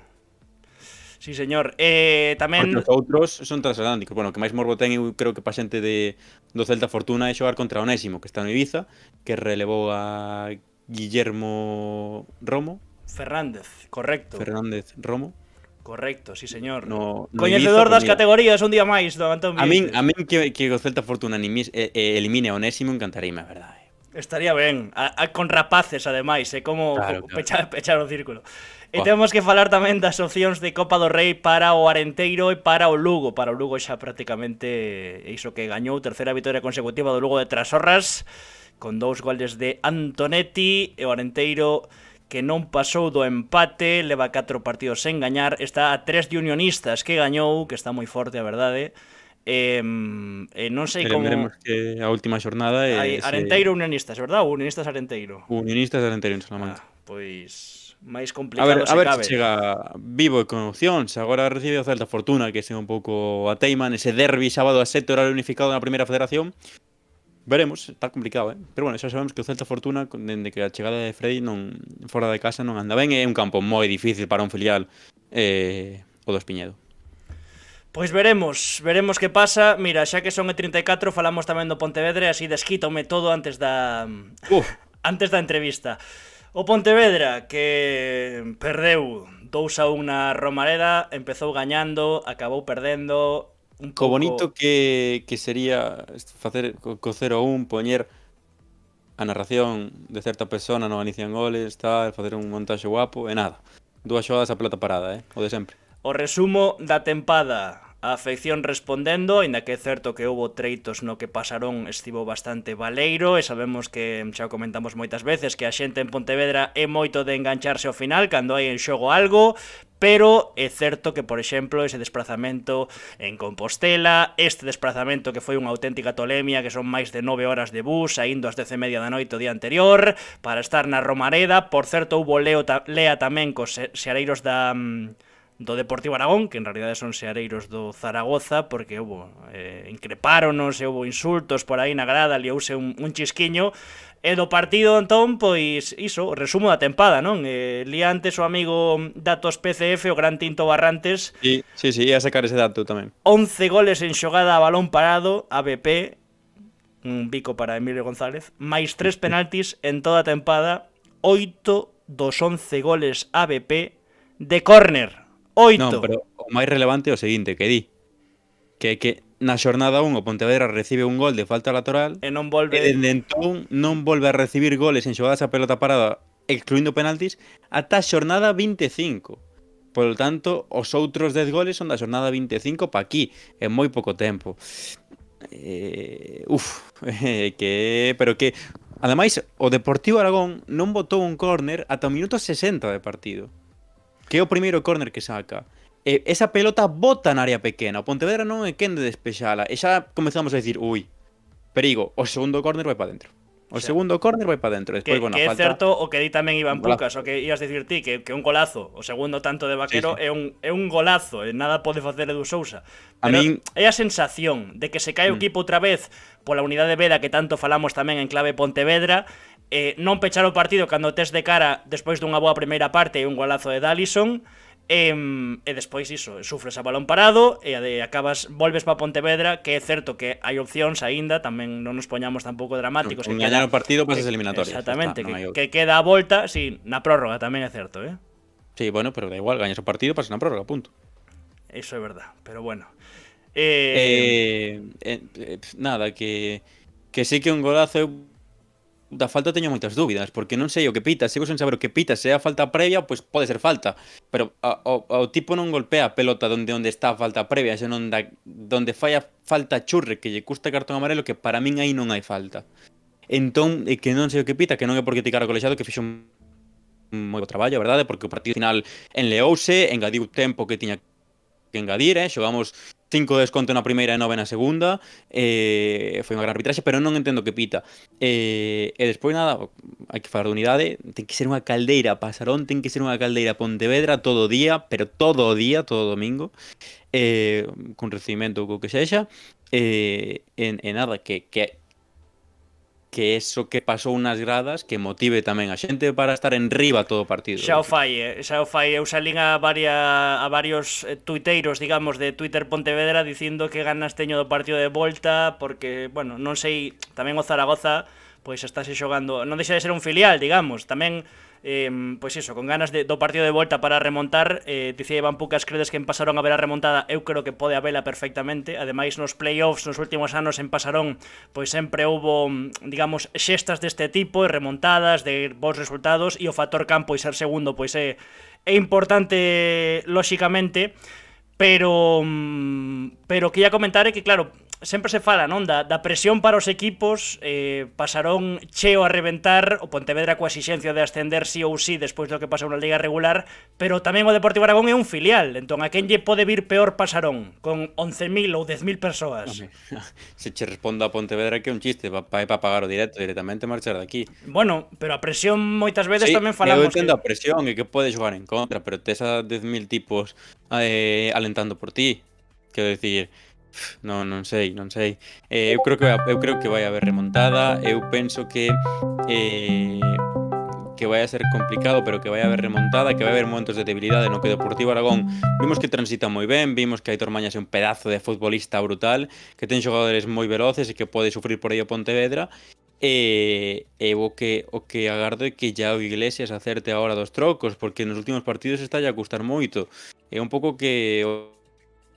Sí, señor. Tamén... Porque os outros son transatlánticos. Bueno, que máis morbo ten, eu creo que pa xente do Celta Fortuna é xogar contra Onésimo, que está no Ibiza, que relevou a Guillermo Romo. Fernández, correcto. Fernández Romo. Correcto, sí, señor. No Coñecedor Ibiza, das mira, categorías un día máis do Antón a min Vieites. que o Celta Fortuna elimine a Onésimo encantaríame, a verdade. Estaría ben, con rapaces ademais, como Claro. pechar o círculo. E Buah. temos que falar tamén das opcións de Copa do Rei para o Arenteiro e para o Lugo. Para o Lugo xa prácticamente iso que gañou, terceira vitoria consecutiva do Lugo de Trasorras, con 2 goles de Antonetti, e o Arenteiro, que non pasou do empate, leva 4 partidos sen gañar, está a 3 de Unionistas, que gañou, que está moi forte, a verdade. Non sei como... Lembremos que a última xornada é Arenteiro Unionistas, verdad? Ou Unionistas Arenteiro? Unionistas de Arenteiro en Salamanca. Pois máis A complicado ver cabe. se chega vivo e con opcións. Agora recibe o Celta Fortuna, que é un pouco a teima nese derbi sábado a 7, horario unificado na primeira federación. Veremos, está complicado, Pero bueno, xa sabemos que o Celta Fortuna, dende que a chegada de Freddy fora de casa non anda ben, é un campo moi difícil para un filial, o do Espiñedo. Pois veremos que pasa. Mira, xa que son e 34, falamos tamén do Pontevedra, e así desquítome todo antes da entrevista. O Pontevedra, que perdeu 2-1 na Romareda, empezou gañando, acabou perdendo un pouco... Co bonito que sería facer co 0-1, poñer a narración de certa persona no inician goles, tal, facer un montaxe guapo, e nada. 2 xogadas a pelota parada, o de sempre. O resumo da tempada. A afección respondendo, aínda que é certo que houbo treitos no que pasaron estivo bastante baleiro, e sabemos que xa o comentamos moitas veces que a xente en Pontevedra é moito de engancharse ao final cando hai en xogo algo, pero é certo que, por exemplo, ese desplazamento en Compostela, este desplazamento que foi unha auténtica tolemia, que son máis de 9 horas de bus, saindo ás 10:30 da noite o día anterior, para estar na Romareda. Por certo, houbo lea tamén cos xeareiros do Deportivo Aragón, que en realidade son xeareiros do Zaragoza, porque increpáronos e houbo insultos por aí na grada, liouse un chisquiño. E do partido, entón, pois iso, resumo da tempada, non? Li antes o amigo Datos PCF, o gran Tinto Barrantes. Sí, ia sacar ese dato tamén. 11 goles en xogada a balón parado, ABP, un bico para Emilio González, máis 3 penaltis en toda a tempada, 8 dos 11 goles ABP de córner. 8. Non, pero o máis relevante é o seguinte, que di que na xornada 1 o Pontevedra recibe un gol de falta lateral E non volve... e dende entón non volve a recibir goles en xogadas a pelota parada, excluindo penaltis, ata a xornada 25. Por lo tanto, os outros 10 goles son da xornada 25 pa aquí, en moi pouco tempo. Pero que ademais o Deportivo Aragón non botou un córner ata o minuto 60 de partido, que é o primeiro córner que saca. Esa pelota bota na área pequena, o Pontevedra non é quen de despexala, e xa comezamos a dicir, perigo, o segundo córner vai para dentro. O segundo córner vai para dentro, despois, que é certo o que di tamén Iván Pucas, o que ibas dicir ti, que un golazo, o segundo tanto de Vaquero, sí. É un golazo, e nada pode facer Edu Sousa. A Pero min... é a sensación de que se cae o equipo outra vez pola unidade B da que tanto falamos tamén en clave Pontevedra, non pechar o partido cando tes de cara despois dunha boa primeira parte e un golazo de Dallison, e despois iso, sufres a balón parado e volves para Pontevedra, que é certo que hai opcións aínda, tamén non nos poñamos tampouco dramáticos. Con gañar o partido pasas eliminatorias. Exactamente, que queda a volta, sí, na prórroga tamén é certo, Sí, bueno, pero da igual, gañas o partido, pasas na prórroga, punto. Iso é verdad, pero bueno. Nada, que sí que un golazo. Da falta teño moitas dúbidas, porque non sei o que pita, sigo sen saber o que pita, se é a falta previa, pois pode ser falta, pero o tipo non golpea a pelota onde está a falta previa, senón donde fai a falta churre, que lle custa cartón amarelo, que para min aí non hai falta. Entón, que non sei o que pita, que non é porque ti cara colexiado, que fixo moi bo traballo, a verdade, porque o partido final enleouse, engadiu tempo que tiña que engadir, xogamos 5 de desconto na primeira e 9 na segunda, foi unha gran arbitraxe, pero non entendo que pita. E despois nada, hai que falar de unidade, ten que ser unha caldeira Pasarón, ten que ser unha caldeira Pontevedra todo o día, pero todo o día, todo o domingo, con recibimento ou co que sexa, e nada, que eso que pasou nas gradas que motive tamén a xente para estar en riba todo o partido. Xa o fai. Eu salín a varios tuiteiros, digamos, de Twitter Pontevedra dicindo que ganas teño do partido de volta porque, bueno, non sei, tamén o Zaragoza pois estáse xogando, non deixa de ser un filial, digamos, tamén pois iso, con ganas do partido de volta para remontar. Dicía Iván Pucas, credes que en Pasarón haberá remontada? Eu creo que pode habela perfectamente. Ademais, nos playoffs nos últimos anos en Pasarón pois sempre houbo, digamos, xestas deste tipo, e remontadas de bons resultados, e o factor campo e ser segundo pois é importante lóxicamente, pero que ia comentar é que, claro, sempre se fala, non, da presión para os equipos. Pasarón cheo a reventar, o Pontevedra coa exixencia de ascender sí ou sí despois do que pasou na Liga regular, pero tamén o Deportivo Aragón é un filial, entón a quen lle pode vir peor Pasarón, con 11.000 ou 10.000 persoas? Home, se che responda a Pontevedra que é un chiste, para pagar o directamente marchar daqui. Bueno, pero a presión moitas veces Sí, tamén falamos eu entendo a presión e que pode xogar en contra, pero tes a 10.000 tipos alentando por ti. Quero dicir, non sei. Eu creo que vai haber remontada. Eu penso que vai a ser complicado, pero que vai haber remontada, que vai haber momentos de debilidade no que Deportivo Aragón vimos que transita moi ben, vimos que Aitor Mañas é un pedazo de futbolista brutal, que ten xogadores moi veloces e que pode sufrir por aí o Pontevedra. E o que agardo é que ya o Iglesias acerte a hora dos trocos, porque nos últimos partidos está a custar moito. É un pouco que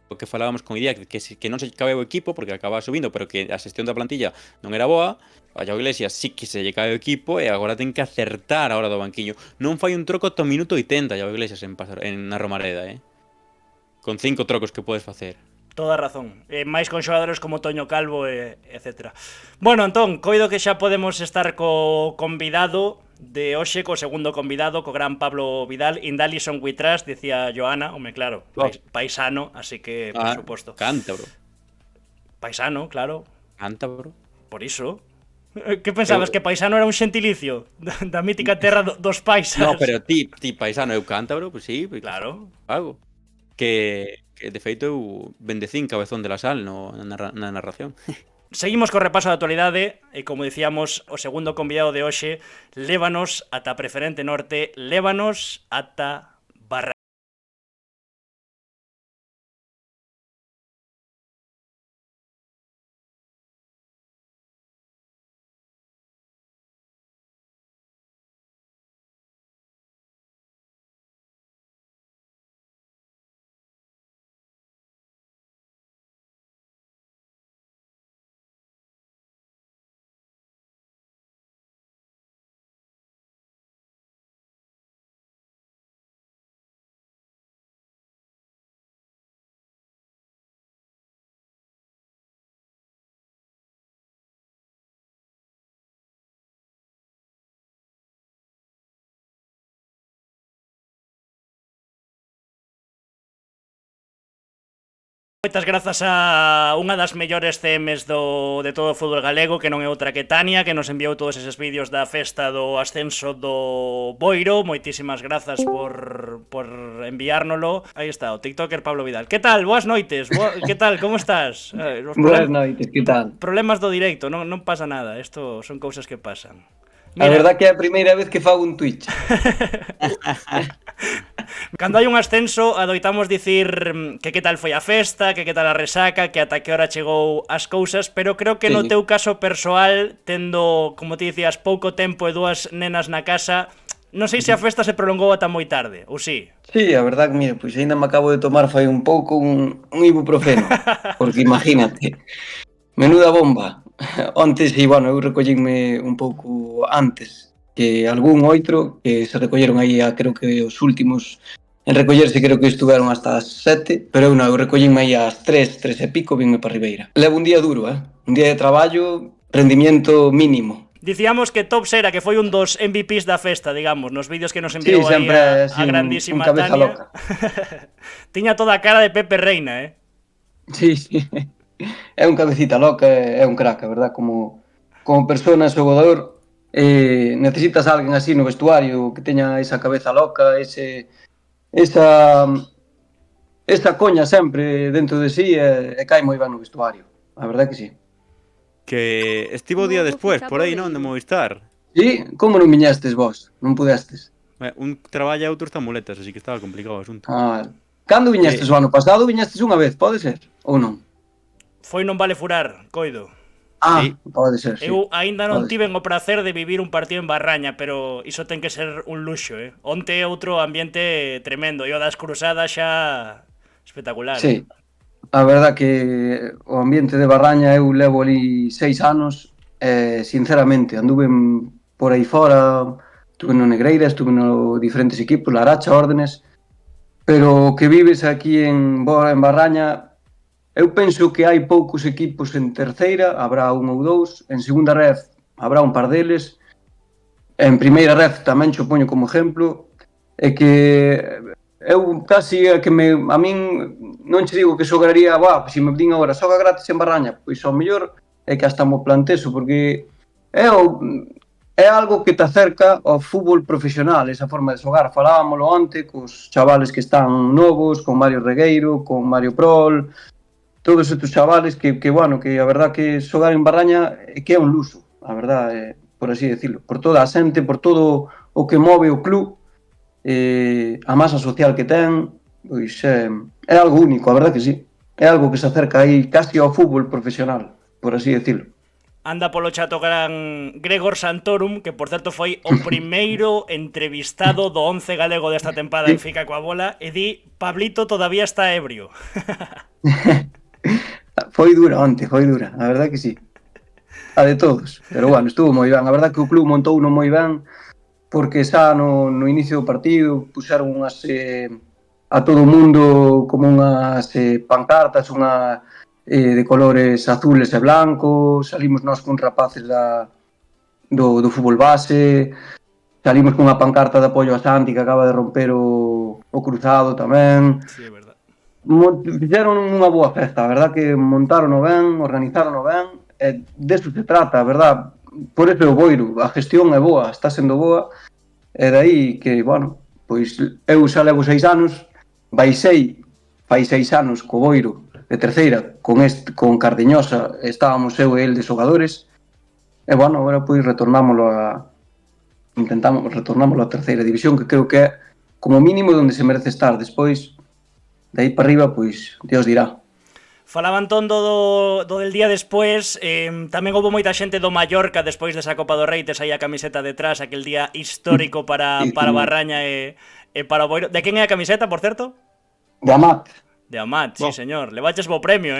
o que falábamos con Idia, que non se cabe o equipo porque acaba subindo, pero que a xestión da plantilla non era boa. A Iago Iglesias sí que se lle cae o equipo e agora ten que acertar a hora do banquiño. Non fai un troco ata o minuto 80 Iago Iglesias na Romareda, con 5 trocos que podes facer. Toda razón, máis con xogadores como Toño Calvo, etc. Bueno, entón, coido que xa podemos estar co convidado de hoxe, co segundo convidado, co gran Pablo Vidal. Indalison we trust, decía Joana, home, claro, paisano, así que, por suposto. Cántabro. Paisano, claro. Cántabro. Por iso. Que pensabas, que paisano era un xentilicio da mítica terra dos paisas? No, pero ti paisano, eu cántabro, pues sí, claro. Pago. Que de feito eu bendecín Cabezón de la Sal na narración. Seguimos co repaso da actualidade e, como dicíamos, o segundo convidado de hoxe lévanos ata Preferente Norte, lévanos ata Barra. Moitas grazas a unha das mellores CMs de todo o fútbol galego, que non é outra que Tania, que nos enviou todos eses vídeos da festa do ascenso do Boiro. Moitísimas grazas por enviárnolo. Aí está, o tiktoker Pablo Vidal. Que tal? Boas noites. Que tal? Como estás? Boas noites, que tal? Problemas do directo, non pasa nada. Isto son cousas que pasan. Mira, a verdad que é a primeira vez que fago un Twitch. Cando hai un ascenso, adoitamos dicir que tal foi a festa, que tal a resaca, que ata que hora chegou as cousas, pero creo que no teu caso persoal, tendo, como ti dicías, pouco tempo e dúas nenas na casa, non sei se a festa se prolongou ata moi tarde, ou si? Sí, a verdad que, mira, pois ainda me acabo de tomar fai un pouco un ibuprofeno, porque imagínate, menuda bomba. Onte, sí, bueno, eu recollínme un pouco antes que algún outro que se recolleron aí creo que os últimos en recollerse creo que estuveron hasta as 7, pero eu recollínme aí ás 3 e pico, vinme para Ribeira. Levo un día duro, un día de traballo, rendimiento mínimo. Dicíamos que Tops era que foi un dos MVPs da festa, digamos, nos vídeos que nos Sí, enviou aí sempre a así, grandísima un cabeza Tania. loca. Tiña toda a cara de Pepe Reina, Sí, sí. É un cabecita loca, é un crack, a verdad, como persona, xogador, necesitas a alguén así no vestuario que teña esa cabeza loca, esa coña sempre dentro de sí e cae moi ben no vestuario. A verdad que sí. Que estivo o día despois, por aí, non, de Movistar. Sí, como non viñestes vos? Non pudestes? Un traballa e outro está muletas, así que estaba complicado o asunto. Ah, cando viñestes o ano pasado? Viñestes unha vez, pode ser? Ou non? Foi non vale furar, coido. Ah, Sí. pode ser, sí. Eu aínda non Pode tiven o prazer de vivir un partido en Barraña, pero iso ten que ser un luxo, Onte outro ambiente tremendo, e o das cruzadas xa espectacular. Sí, a verdad que o ambiente de Barraña eu levo ali 6 anos e sinceramente anduve por aí fora, estuve no Negreira, estuve no diferentes equipos, Laracha, Órdenes, pero o que vives aquí en Barraña, eu penso que hai poucos equipos en terceira, habrá un ou dous, en segunda ref habrá un par deles, en primeira ref tamén xo poño como exemplo, e que eu casi a min non che digo que xogaría, se me din agora xoga gratis en Barraña, pois ao mellor é que hasta mo planteso, porque é algo que te acerca ao fútbol profesional, esa forma de xogar. Falábamoslo onte cos chavales que están novos, con Mario Regueiro, con Mario Prol, todos estes chavales que a verdad que xogar en Barraña é que é un luxo, a verdad, por así decirlo, por toda a xente, por todo o que move o club, a masa social que ten, pois é algo único, a verdad que sí. É algo que se acerca aí casi ao fútbol profesional, por así decirlo. Anda polo chato gran Gregor Santorum, que por certo foi o primeiro entrevistado do 11 galego desta tempada en Fica coa Bola, e di, Pablito todavía está ebrio. Foi dura onte, foi dura, a verdad que sí. A de todos, pero bueno, estuvo moi ben. A verdad que o club montou non moi ben, porque xa no inicio do partido puxeron unhas a todo o mundo como unhas pancartas, de colores azules e blancos, salimos nós con rapaces do fútbol base, salimos con unha pancarta de apoio a Santi que acaba de romper o cruzado tamén. Sí, é verdad. Fixeron unha boa festa, a verdad que montaron ben, organizaron ben, e deso se trata, a verdad. Por eso o Boiro, a gestión é boa, está sendo boa, e dai que, bueno, pois eu xa levo 6 anos, fai 6 anos co Boiro de terceira, con Cardeñosa, estábamos eu e el de xogadores, e, bueno, agora pois intentamos retornámoslo a terceira división, que creo que é como mínimo onde se merece estar. Despois, de aí para arriba, pois, Dios dirá. Falaban todo do del día despois, tamén houve moita xente do Mallorca despois desa Copa do Rei, tes aí a camiseta detrás, aquel día histórico para Barraña e para o Boiro. De quen é a camiseta, por certo? De Amat. De Amat, sí, señor. Levaches bo premio,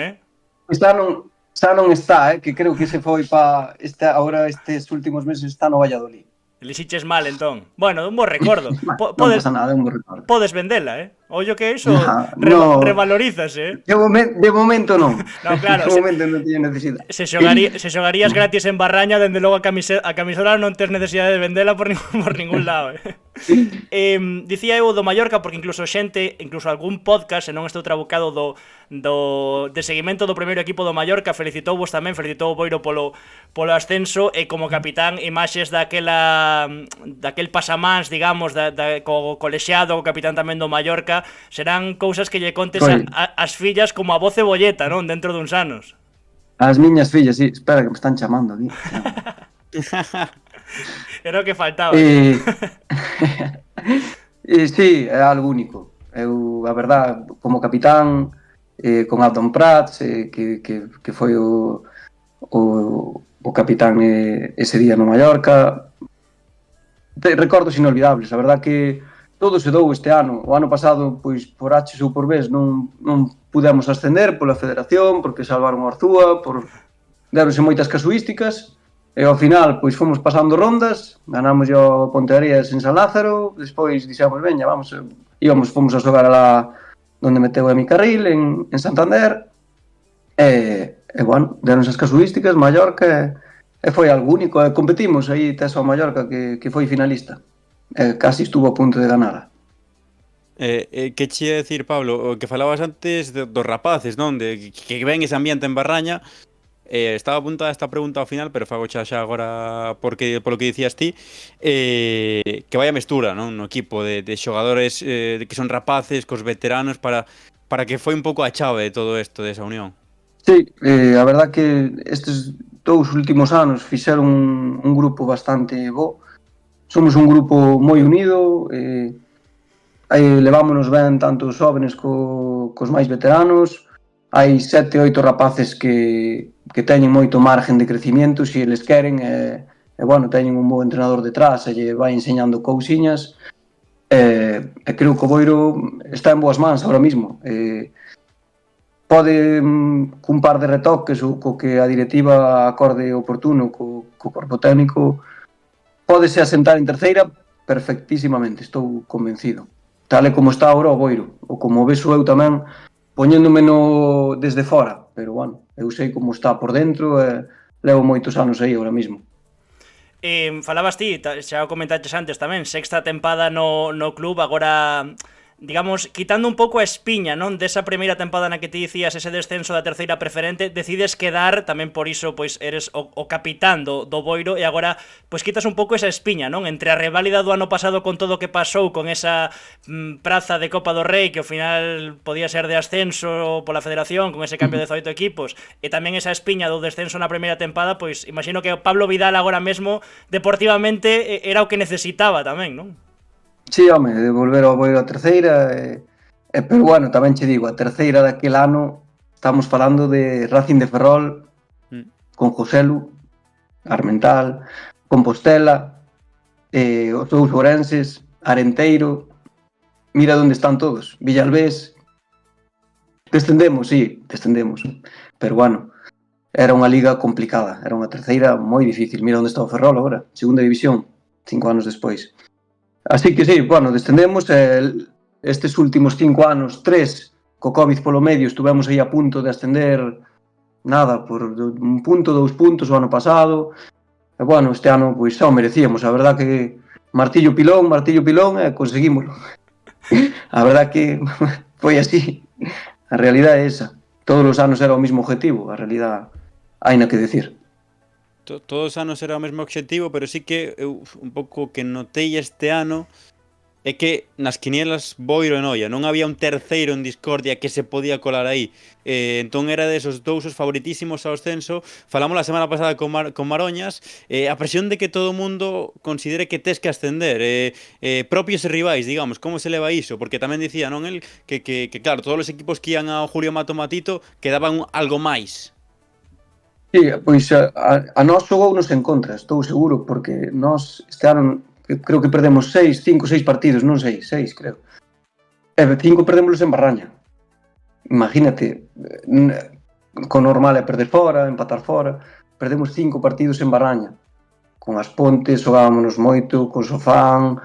Xa non está, que creo que se foi agora estes últimos meses está no Valladolid. Elixiches mal, entón. Bueno, un bo recordo. Non pasa nada, un bo recordo. Podes vendela, Ollo que iso No. revalorízase, De momento non. No, claro. De momento non teño necesidade. Se xogarías gratis en Barraña, dende logo a camisola non tes necesidade de vendela por ningún lado, Dicía eu do Mallorca porque incluso algún podcast, se non estou trabucado de seguimento do primeiro equipo do Mallorca, felicitou o Boiro polo ascenso, e como capitán imaxes daquel pasamans, digamos, co colexiado, o capitán tamén do Mallorca, serán cousas que lle contes as fillas como a voz cebolleta, non? Dentro duns anos. As miñas fillas, sí, espera que me están chamando aquí. Era o que faltaba. Sí, é algo único. Eu, a verdad, como capitán, con Abdon Prats, que foi o capitán ese día no Mallorca, recordos inolvidables. A verdad que todo se dou este ano. O ano pasado, pois, por H ou por B, non pudemos ascender pola federación, porque salvaron o Arzúa, deronse moitas casuísticas, e ao final, pois, fomos pasando rondas, ganamos o Ponteareas en San Lázaro, despois dixemos, veña, fomos a xogar alá onde meteu a mi Carril, en Santander, e bueno, deronse as casuísticas, Mallorca, E foi algo único, competimos aí tes ao Mallorca que foi finalista. Casi estuvo a punto de ganar. Que che ia decir, Pablo, o que falabas antes dos rapaces, non? De que ven ese ambiente en Barraña. Estaba apuntada esta pregunta ao final, pero fago xa agora polo que dicías ti, que vaya mestura, non? No equipo de xogadores que son rapaces, cos veteranos, para que foi un pouco a chave de todo isto, desa unión. Sí, a verdad que estes 2 últimos anos fixeron un grupo bastante bo. Somos un grupo moi unido, levámonos ben tanto os jóvenes cos máis veteranos. Hai 7, 8 rapaces que teñen moito margen de crecimiento se eles queren, bueno, teñen un bo entrenador detrás e lle vai enseñando cousiñas, e creo que o Boiro está en boas mans ahora mismo. Pode cun par de retoques ou co que a directiva acorde oportuno co corpo técnico, pódese asentar en terceira perfectísimamente, estou convencido. Tal e como está agora o Boiro, ou como vexo eu tamén, poñéndome desde fora, pero bueno, eu sei como está por dentro e levo moitos anos aí ahora mismo. Falabas ti, xa o comentaches antes tamén, sexta tempada no club, agora, digamos, quitando un pouco a espiña, non, desa primeira tempada na que ti dicías ese descenso da terceira preferente, decides quedar, tamén por iso, pois, eres o capitán do Boiro, e agora, pois, quitas un pouco esa espiña, non, entre a reválida do ano pasado con todo o que pasou, con esa praza de Copa do Rei, que ao final podía ser de ascenso pola federación, con ese cambio de 18 equipos, e tamén esa espiña do descenso na primeira tempada, pois, imagino que Pablo Vidal agora mesmo, deportivamente, era o que necesitaba tamén, non? Sí, home, de volver ao Boiro a terceira, pero bueno, tamén che digo, a terceira daquel ano estamos falando de Racing de Ferrol, con Joselu, Armental, Compostela, os dous ourenses, Arenteiro, mira onde están todos, Villalbés. Descendemos, sí, descendemos, pero bueno, era unha liga complicada, era unha terceira moi difícil. Mira onde está o Ferrol agora, segunda división, 5 anos despois. Así que sí, bueno, descendemos, estes últimos 5 anos, 3, co Covid polo medio, estuvemos aí a punto de ascender, nada, por 1 punto, 2 puntos o ano pasado, e bueno, este ano, pois, xa o merecíamos, a verdad que martillo pilón, e conseguímoslo. A verdad que foi así, a realidade é esa, todos os anos era o mesmo objetivo, a realidade, hai na que decir. Todos os anos era o mesmo obxectivo, pero sí que eu un pouco que notei este ano é que nas quinielas Boiro e Noia non había un terceiro en discordia que se podía colar aí. Entón era desos dous os favoritísimos ao ascenso. Falamos a semana pasada con Maroñas, a presión de que todo o mundo considere que tes que ascender, propios e rivais, digamos, como se leva iso? Porque tamén dicía, non, el, que claro, todos os equipos que ian ao Julio Mato Matito quedaban algo máis. Sí, pois a nós xogounos en contra, estou seguro, porque nós este ano creo que perdemos 5 ou 6 partidos, non sei, 6 creo. E 5 perdémoslos en Barraña. Imagínate, con normal é perder fora, empatar fora, perdemos 5 partidos en Barraña. Con As Pontes xogámonos moito, con Sofán,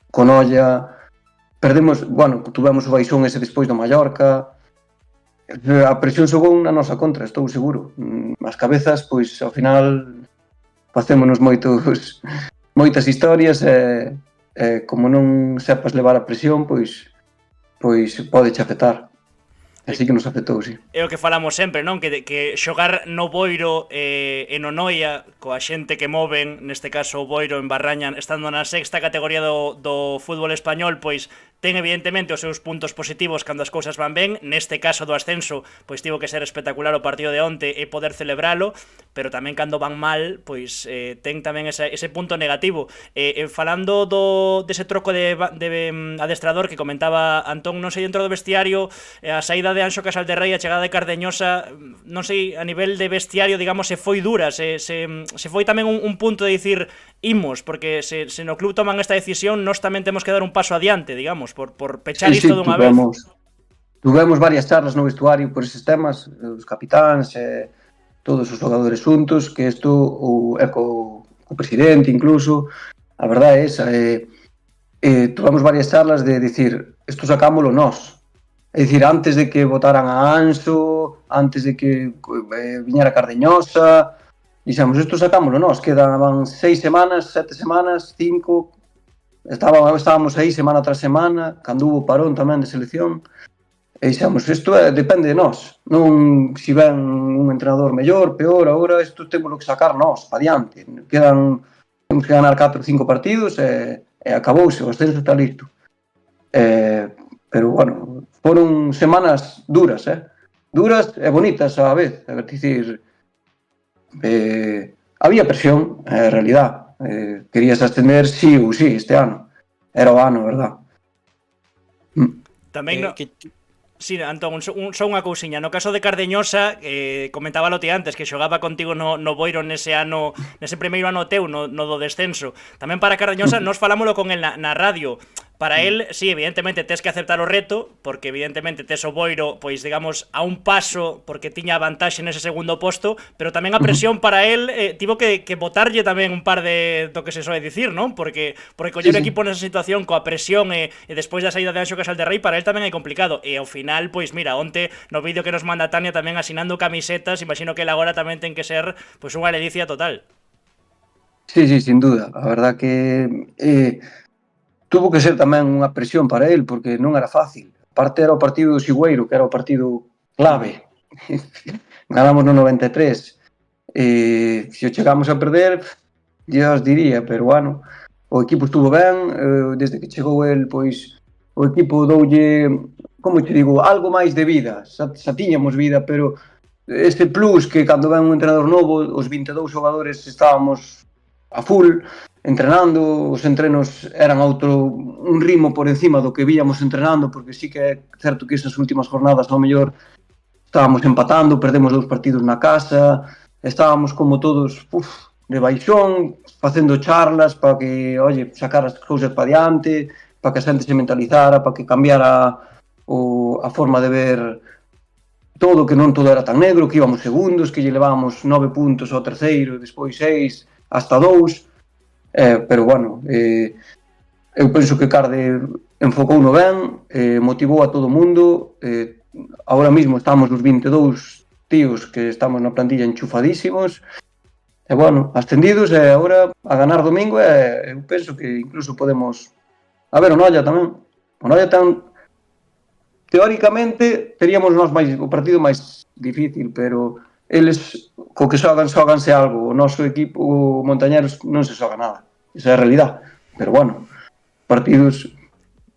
con Olla, perdemos, bueno, tuvemos o baixón ese despois do Mallorca. A presión xogou na nosa contra, estou seguro. As cabezas, pois, ao final facémonos moitas historias e como non sepas levar a presión, pois pode che afectar. Así que nos afectou, sí. É o que falamos sempre, non? Que xogar no Boiro e no Noia, coa xente que moven, neste caso o Boiro en Barraña, estando na sexta categoría do fútbol español, pois ten evidentemente os seus puntos positivos cando as cousas van ben. Neste caso do ascenso, pois tivo que ser espectacular o partido de onte e poder celebralo, pero tamén cando van mal, pois ten tamén ese punto negativo. Falando dese troco de adestrador que comentaba Antón, non sei, dentro do vestiario, a saída de Anxo Casal de Rei, a chegada de Cardeñosa, non sei, a nivel de vestiario, digamos, se foi dura, se foi tamén un punto de dicir imos, porque se no club toman esta decisión, nós tamén temos que dar un paso adiante, digamos, por pechar isto dunha vez. Tuvemos varias charlas no vestuario por eses temas, os capitáns e todos os xogadores xuntos, que isto é co presidente incluso, a verdade é esa, tuvemos varias charlas de dicir, isto sacámolo nós. É dicir, antes de que votaran a Anxo, antes de que viñera Cardeñosa, dixemos, isto sacámoslo nós, quedaban 6 semanas, 7 semanas, 5, estábamos aí semana tras semana, cando hubo parón tamén de selección, e dixemos, isto depende de nós, non se ven un entrenador mellor, peor, agora isto temos que sacar nós, pa diante, temos que ganar 4 ou 5 partidos e acabouse, o ascenso está listo. Pero, bueno, foron semanas duras, duras e bonitas á vez, é dicir, había presión, en realidad, querías ascender sí ou sí este ano, era o ano, verdad? Tamén Sí, Antón, só unha cousiña. No caso de Cardeñosa, comentábalo ti antes, que xogaba contigo no Boiro nese primeiro ano teu, no do descenso. Tamén para Cardeñosa, nos falámoslo con el na radio. Para él, sí, evidentemente tes que aceptar o reto, porque evidentemente tes o Boiro, pois digamos, a un paso, porque tiña vantaxe nese segundo posto, pero tamén a presión para él tivo que botarlle tamén un par de do que se soe dicir, non? Porque coller o equipo nesa situación coa presión e despois da saída de Anxo Casal de Rei, para él tamén é complicado. E ao final, pois mira, onte no vídeo que nos manda Tania tamén asinando camisetas, imagino que el agora tamén ten que ser pois unha ledicia total. Sí, sin duda. A verdad que tuvo que ser tamén unha presión para él, porque non era fácil. Aparte era o partido do Sigüeiro, que era o partido clave. Ganamos no 93. Se o chegamos a perder, ya os diría, pero bueno, o equipo estuvo ben, desde que chegou el, pois, o equipo doulle, como te digo, algo máis de vida. Xa tiñamos vida, pero este plus que cando ven un entrenador novo, os 22 xogadores estábamos a full, entrenando, os entrenos eran un ritmo por encima do que víamos entrenando, porque sí que é certo que esas últimas jornadas ao mellor estábamos empatando, perdemos 2 partidos na casa, estábamos como todos de baixón, facendo charlas para que, sacar as cousas para diante, para que a xente se mentalizara, para que cambiara a forma de ver todo, que non todo era tan negro, que íbamos segundos, que lle levábamos 9 puntos ao terceiro, despois 6, hasta 2. Pero bueno, eu penso que Carde enfocou no ben, motivou a todo o mundo. Ahora mismo estamos os 22 tíos que estamos na plantilla enchufadísimos, e bueno, ascendidos, e agora a ganar domingo, eu penso que incluso podemos a ver o Noia tamén. O Noia teóricamente teríamos nós o partido máis difícil, pero eles, co que xoganse algo. O noso equipo, o Montañeros, non se xoga nada. Esa é a realidade. Pero bueno, partidos...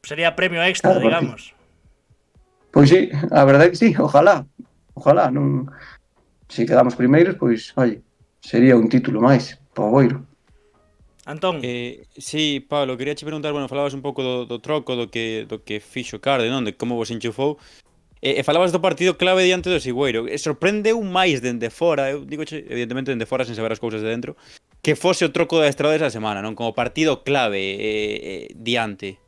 Sería premio extra, digamos. Pois sí, a verdade é que sí, ojalá. Non... Se quedamos primeiros, pois, sería un título máis para o Boiro. Antón. Sí, Pablo, quería che preguntar, falabas un pouco do troco, do que fixo Carde, non? De como vos enchufou. E falabas do partido clave diante do Sigüeiro. Sorprendeu máis dende fora, eu digo, evidentemente dende fora, sen saber as cousas de dentro, que fose o troco da estrada esa semana, non? Como partido clave diante.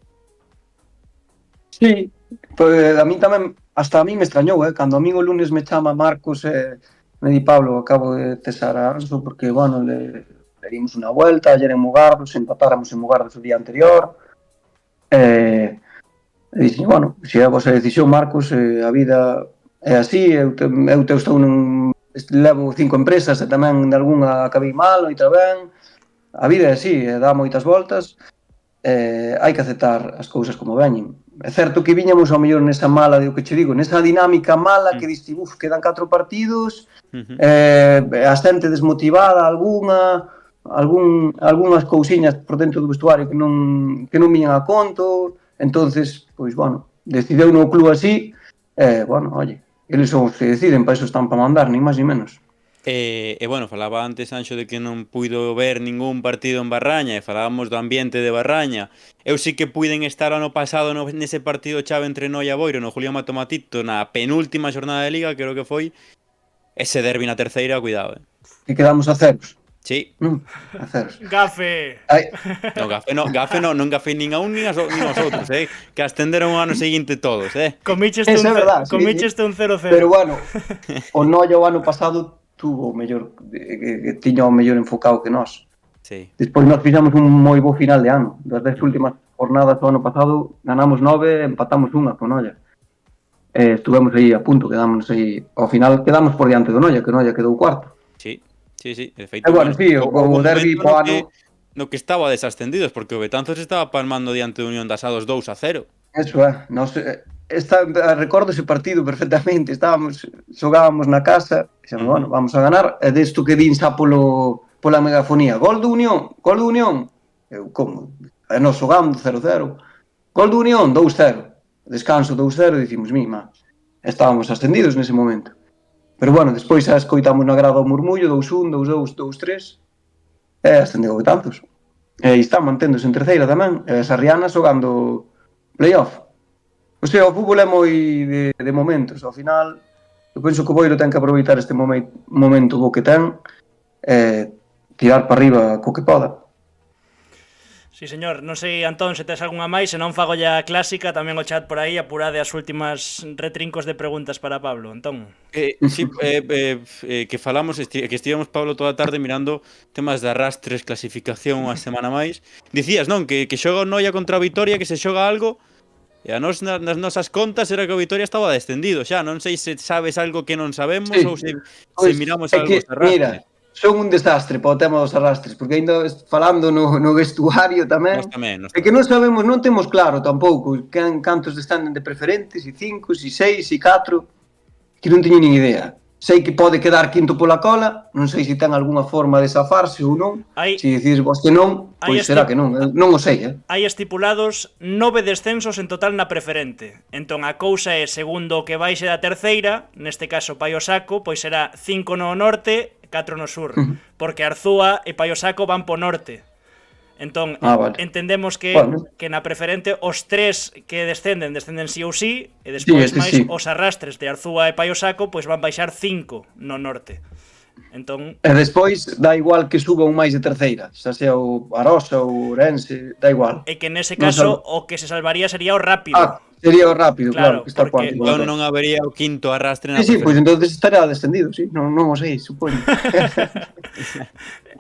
Sí, pues a mí tamén, hasta a mí me extrañou, cando a mí o lunes me chama Marcos, me di, Pablo, acabo de cesar a Anso, porque, bueno, le dimos unha vuelta, ayer en Mugardos, empatáramos en Mugardos o día anterior, e dixen, bueno, se é a vosa decisión, Marcos, a vida é así, eu estou levo 5 empresas e tamén de algunha acabei mal, outra ben, a vida é así, dá moitas voltas, hai que aceptar as cousas como veñen. É certo que viñamos ao mellor nesa mala, o que che digo, nesa dinámica mala que diste, quedan 4 partidos, a xente desmotivada, algunhas cousiñas por dentro do vestuario que non viñan a conto. Entonces, pois, bueno, decideu no club así, bueno, eles son os que deciden, para iso están para mandar, nin máis nin menos. Bueno, falaba antes, Anxo, de que non puido ver ningún partido en Barraña, e falábamos do ambiente de Barraña. Eu sí que puiden estar ano pasado nese partido chave entre Noia e Boiro, no Julián Matomatito, na penúltima xornada de Liga, creo que foi, ese derbi na terceira, cuidado, Que quedamos a ceros. Sí. A ceros. Gafe. Non gafei nin a un nin aos outros, que ascenderon o ano seguinte todos, Comicheste un 0-0. Pero bueno, o Noia o ano pasado tuvo o mellor, que tiña o mellor enfocado que nós. Sí. Despois nós fixamos un moi bo final de ano. Das 10 últimas jornadas do ano pasado ganamos 9, empatamos 1 con Noia. Estuvemos aí a punto, quedamos aí, ao final quedamos por diante do Noia, que Noia quedou cuarto. Sí. Sí, sí, de feito. Bueno, sí, o houbo un derbi momento poano. no que estaba desascendidos, porque o Betanzos estaba palmando diante do Unión das Ados 2-0. Eso recordo ese partido perfectamente. Xogábamos na casa, dixemos, bueno, vamos a ganar, e desto que din xa pola megafonía, gol do Unión, gol do Unión. Eu, como? E nos xogamos 0-0. Gol do Unión, 2-0. Descanso 2-0, dicimos, mima. Estábamos ascendidos nese momento. Pero bueno, despois xa escoitamos na grada o murmullo, 2-1, 2-2, 2-3, e ascendeu o Betanzos. E está manténdose en terceira tamén, e Sarriana xogando playoff. O sea, o fútbol é moi de momentos. Ao final, eu penso que o Boiro ten que aproveitar este momento bo que ten e tirar para arriba co que poda. Sí, señor. Non sei, Antón, se tes algunha máis, se non fago ya a clásica, tamén o chat por aí, apurade as últimas retrincos de preguntas para Pablo. Antón. Sí, que falamos, que estivemos, Pablo, toda a tarde mirando temas de arrastres, clasificación unha semana máis. Dicías, non, que xoga o Noia contra a Vitoria, que se xoga algo, e a nos nas nosas contas era que o Vitoria estaba descendido. Xa, non sei se sabes algo que non sabemos, Sí. ou se Pois, miramos é algo que, de arrastres. mira, son un desastre para o tema dos arrastres, porque ainda falando no vestuario tamén, Nos é que non sabemos, non temos claro tampouco cantos descenden de preferentes, e 5, e 6, e 4, que non teño nin idea. Sei que pode quedar quinto pola cola, non sei se ten algunha forma de zafarse ou non. Se dicís vos que non, pois será que non, non o sei, Hai estipulados 9 descensos en total na preferente. Entón a cousa é, segundo o que baixe da terceira, neste caso Paio Saco, pois será 5 no norte, 4 no sur, porque Arzúa e Paio Saco van po norte. Entón, vale. entendemos que na preferente os 3 que descenden sí ou sí, e despois máis os arrastres de Arzúa e Paio Saco, pois van baixar 5 no norte. Entón... E despois dá igual que suba un máis de terceira, xa sea o Arosa ou Ourense, dá igual. E que nese caso o que se salvaría sería o Rápido. Sería o Rápido, claro, que está porque... cuarto. Non habería o quinto arrastre na Sí, pois entonces estaría descendido, sí, non o sei, supoño.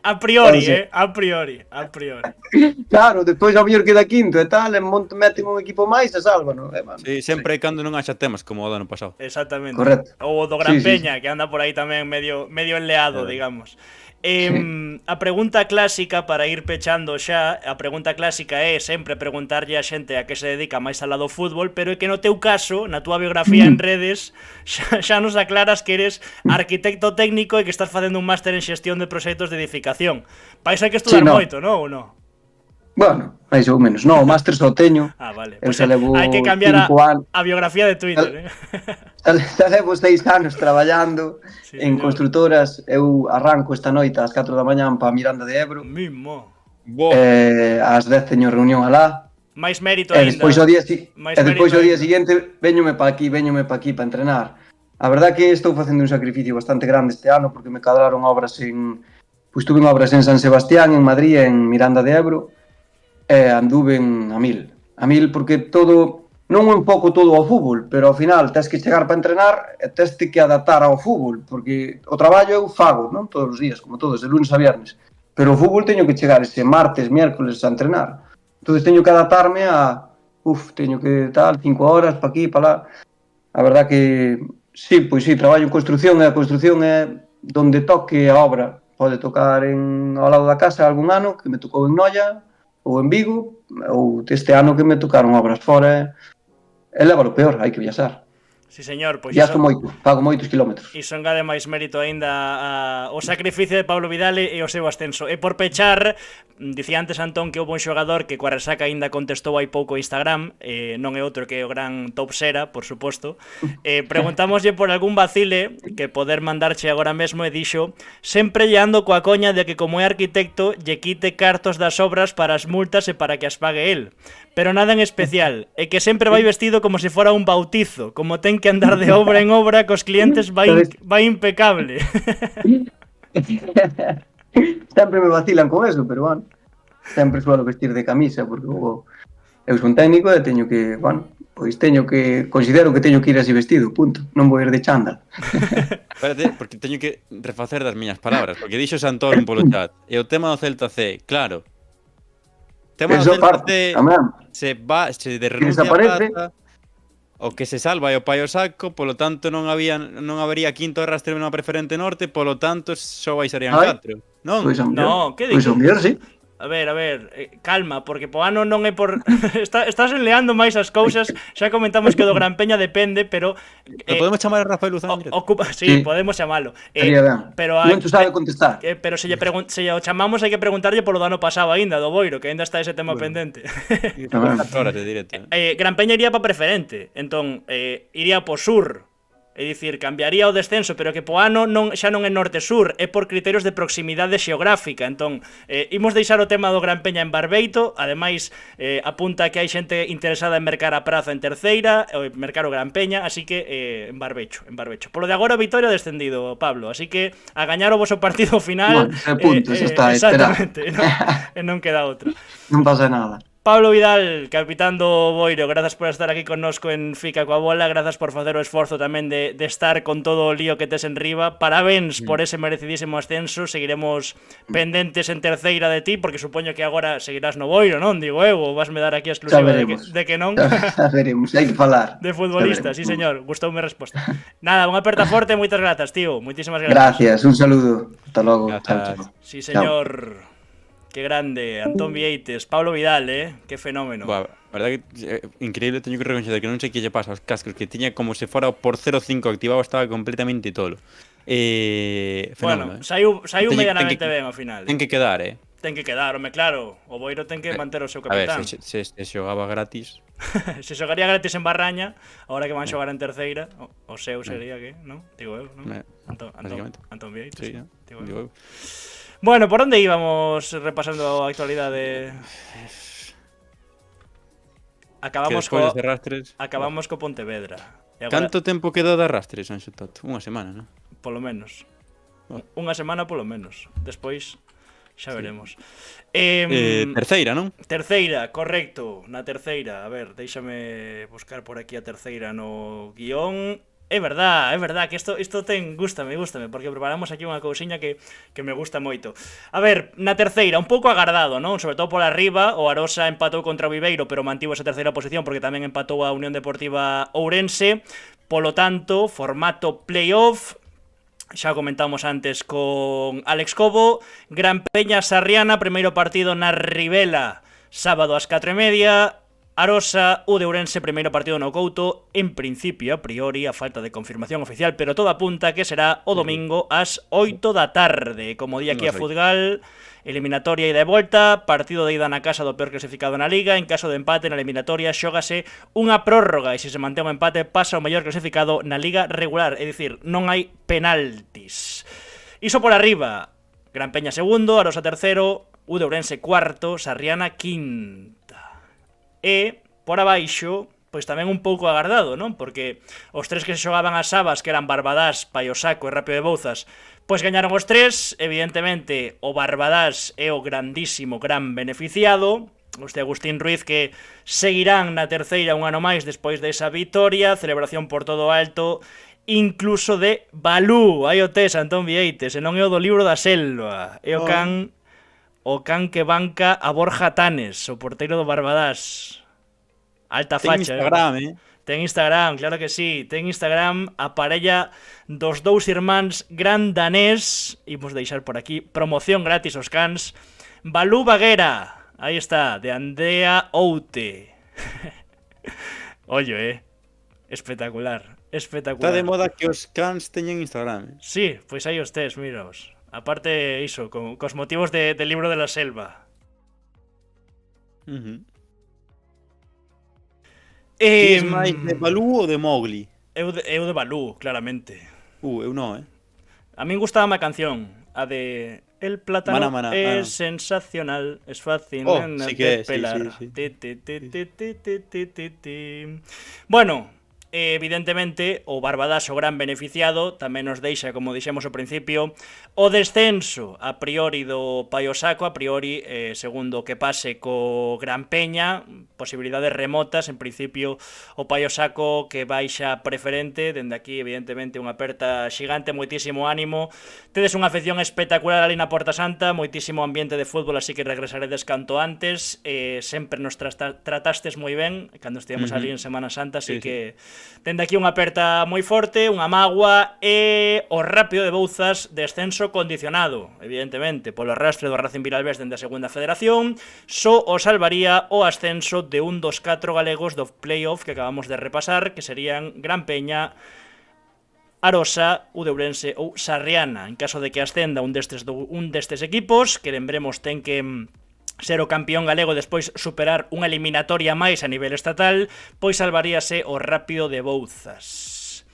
A priori, a priori. Claro, despois ao mellor queda quinto e tal, e meten un equipo máis e sálvano. Sí, sempre e cando non haxa temas, como o do ano pasado. Exactamente. Correcto. Ou o do Gran Peña, que anda por aí tamén medio enleado, digamos. A pregunta clásica, para ir pechando xa, a pregunta clásica é sempre preguntarlle a xente a que se dedica máis al lado do fútbol, pero é que no teu caso, na túa biografía en redes, xa nos aclaras que eres arquitecto técnico e que estás facendo un máster en xestión de proxectos de edificación. Vais hai que estudar moito, non? Ou non? Bueno, máis ou menos. No, o máster só teño. Vale. Pois hai que cambiar a biografía de Twitter, Xa levo 6 anos traballando en constructoras. Eu arranco esta noite ás 4 da mañá para Miranda de Ebro. Mimo. Ás 10 teño reunión alá. máis mérito ainda. E despois o día seguinte veñome pa aquí para entrenar. A verdad que estou facendo un sacrificio bastante grande este ano, porque me cadraron obras tuve obras en San Sebastián, en Madrid, en Miranda de Ebro, e anduve a mil porque non un pouco todo ao fútbol, pero ao final tes que chegar para entrenar e tes que adaptar ao fútbol, porque o traballo eu fago, non todos os días, como todos, de lunes a viernes, pero o fútbol teño que chegar ese martes, miércoles a entrenar. Entonces teño que adaptarme teño que 5 horas para aquí, para lá. A verdad que sí, pois sí, traballo en construcción, e a construcción é donde toque a obra. Pode tocar ao lado da casa algún ano, que me tocou en Noia, ou en Vigo, ou este ano que me tocaron obras fora, e leva o peor, hai que viaxar. Sí, señor, pois viaxo moito, fago moitos kilómetros. Iso engade máis mérito aínda o sacrificio de Pablo Vidal e o seu ascenso. E por pechar, dicía antes Antón que houve un xogador que coa resaca aínda contestou hai pouco Instagram, non é outro que o gran Top Sera, por suposto. Preguntámoslle por algún vacile que poder mandarche agora mesmo e dixo: sempre lle ando coa coña de que como é arquitecto lle quite cartos das obras para as multas e para que as pague el. Pero nada en especial, é que sempre vai vestido como se fora un bautizo, como ten que andar de obra en obra cos clientes vai impecable. Sempre me vacilan con eso, pero bueno, sempre suelo vestir de camisa, porque eu son técnico e considero que teño que ir así vestido, punto. Non vou ir de chándal. Espérate, porque teño que refacer das miñas palabras, porque dixo Santón polo chat, e o tema do Celta C, claro, tema do Celta C se de renuncia a Plata, o que se salva é o Paio Saco, polo tanto non habería quinto arrastre na preferente norte, polo tanto só vai serían Ai. 4. Non? Pois ao No, mellor. que Pois ao mellor, sí. A ver, calma, porque po ano non é por... Estás enleando máis as cousas, xa comentamos que do Gran Peña depende, pero... Lo podemos chamar a Rafael Luzán en directo? Sí, Sí. podemos chamalo. Estaría ben. Pero Non tu sabe contestar. pero se o chamamos hai que preguntarlle polo do ano pasado aínda, do Boiro, que aínda está ese tema pendente. 4 horas de directo. Gran Peña iría pa preferente, entón iría po sur. É dicir, cambiaría o descenso, pero que po ano xa non é norte-sur, é por criterios de proximidade xeográfica. Entón, imos deixar o tema do Gran Peña en Barbeito, ademais apunta que hai xente interesada en mercar a praza en terceira, ou mercar o Gran Peña, así que en Barbecho. Polo de agora, Vitoria descendido, Pablo, así que a gañar o voso partido final. Bueno, ese punto, eso está, exactamente, non queda outra. Non pasa nada. Pablo Vidal, capitán do Boiro, grazas por estar aquí connosco en Fica coa Bola, grazas por facer o esforzo tamén de estar con todo o lío que tes en riba. Parabéns por ese merecidísimo ascenso, seguiremos pendentes en terceira de ti, porque supoño que agora seguirás no Boiro, non? Digo eu, ou vasme dar aquí a exclusiva de que non? Xa veremos, hai que falar. De futbolista, sí señor, gustoume a resposta. Nada, unha aperta forte, moitas grazas, tío, moitísimas grazas. Gracias, un saludo. Hasta logo. Grazas. Chao, chao. Sí señor. Qué grande, Antón Vieites, Pablo Vidal, qué fenómeno. Buah, verdad que increíble, teño que recoñecer que non sei que lle pasa aos cascos, que tiña como se fora por 0,5 activado, estaba completamente tolo. Bueno, Fenómeno, saiu medianamente ten que- ben ao final. Ten que quedar, Ten que quedar, home, claro. O Boiro ten que manter o seu A ver, capitán. se xogaba gratis. Se xogaría gratis en Barraña, agora que van xogar en terceira, o seu sería que, non? Digo eu, non? Básicamente. Antón Vieites, Sí, non? Digo eu. digo eu. Bueno, por onde íbamos repasando a actualidade? Que Acabamos despois de arrastres... Acabamos co Pontevedra. E agora, Canto tempo quedou de arrastres, Anxo Toto? Unha semana, non? polo menos. Oh. Unha semana polo menos. Despois xa veremos. Terceira, non? Terceira, correcto, na terceira. A ver, déixame buscar por aquí a terceira no guión. É verdad, que isto gústame, porque preparamos aquí unha cousiña que me gusta moito. A ver, na terceira, un pouco agardado, non? Sobre todo por arriba, o Arosa empatou contra o Viveiro, pero mantivo esa terceira posición porque tamén empatou a Unión Deportiva Ourense. Polo tanto, formato playoff, xa o comentamos antes con Alex Cobo. Gran Peña Sarriana, primeiro partido na Ribela, sábado ás 4:30. Arosa, o de Ourense, primeiro partido no Couto, en principio, a priori, a falta de confirmación oficial, pero todo apunta que será o domingo ás 8 da tarde. Como di aquí a Futgal, eliminatoria ida e volta, partido de ida na casa do peor clasificado na Liga. En caso de empate na eliminatoria, xógase unha prórroga, e se se mantén o empate, pasa o mellor clasificado na Liga regular, é dicir, non hai penaltis. Iso por arriba, Gran Peña segundo, Arosa terceiro, o de Ourense cuarto, Sarriana quinta. E, por abaixo, pois tamén un pouco agardado, non? Porque os tres que se xogaban as Sabas, que eran Barbadás, Paio Saco e Rápido de Bouzas, pois gañaron os tres. Evidentemente, o Barbadás é o grandísimo, gran beneficiado. Os de Agustín Ruiz, que seguirán na terceira un ano máis despois desa vitoria. Celebración por todo alto, incluso de Balú. Aí o tes, Antón Vieites, e non é o do libro da selva. É o can que banca a Borja Tanes, o porteiro do Barbadás. Alta facha. Ten Instagram, Ten Instagram, claro que sí. Ten Instagram a parella dos dous irmáns Gran Danés. Imos deixar por aquí promoción gratis aos cans. Balú Baguera, aí está, de Andrea Oute. Ollo, espectacular. Está de moda que os cans teñen Instagram. Sí, pois aí os tes, miraos. Aparte, iso, cos motivos del libro de la selva. Es máis de Balú ou de Mowgli? Eu de Balú, claramente. Eu non, A min gustaba a canción, a de El plátano Mana, es sensacional, es fácil sí que de es, pelar. sí. Bueno, evidentemente, o Barbadas o gran beneficiado, tamén nos deixa, como dixemos ao principio, o descenso a priori do Paio Saco, a priori, segundo o que pase co Gran Peña, posibilidades remotas, en principio o Paio Saco que baixa preferente, dende aquí, evidentemente, unha aperta xigante, moitísimo ánimo, tedes unha afección espectacular ali na Porta Santa, moitísimo ambiente de fútbol, así que regresaredes canto antes, sempre nos tratastes moi ben, cando estivemos ali en Semana Santa, así que dende aquí unha aperta moi forte, unha mágoa e o Rápido de Bouzas descenso condicionado, evidentemente, polo arrastre do Racing Viralbés dende a Segunda Federación, só o salvaría o ascenso de un dos 4 galegos do playoff que acabamos de repasar, que serían Gran Peña, Arosa, Udeurense ou Sarriana. En caso de que ascenda un destes equipos, que lembremos ten que ser o campeón galego e despois superar unha eliminatoria máis a nivel estatal, pois salvaríase o Rápido de Bouzas.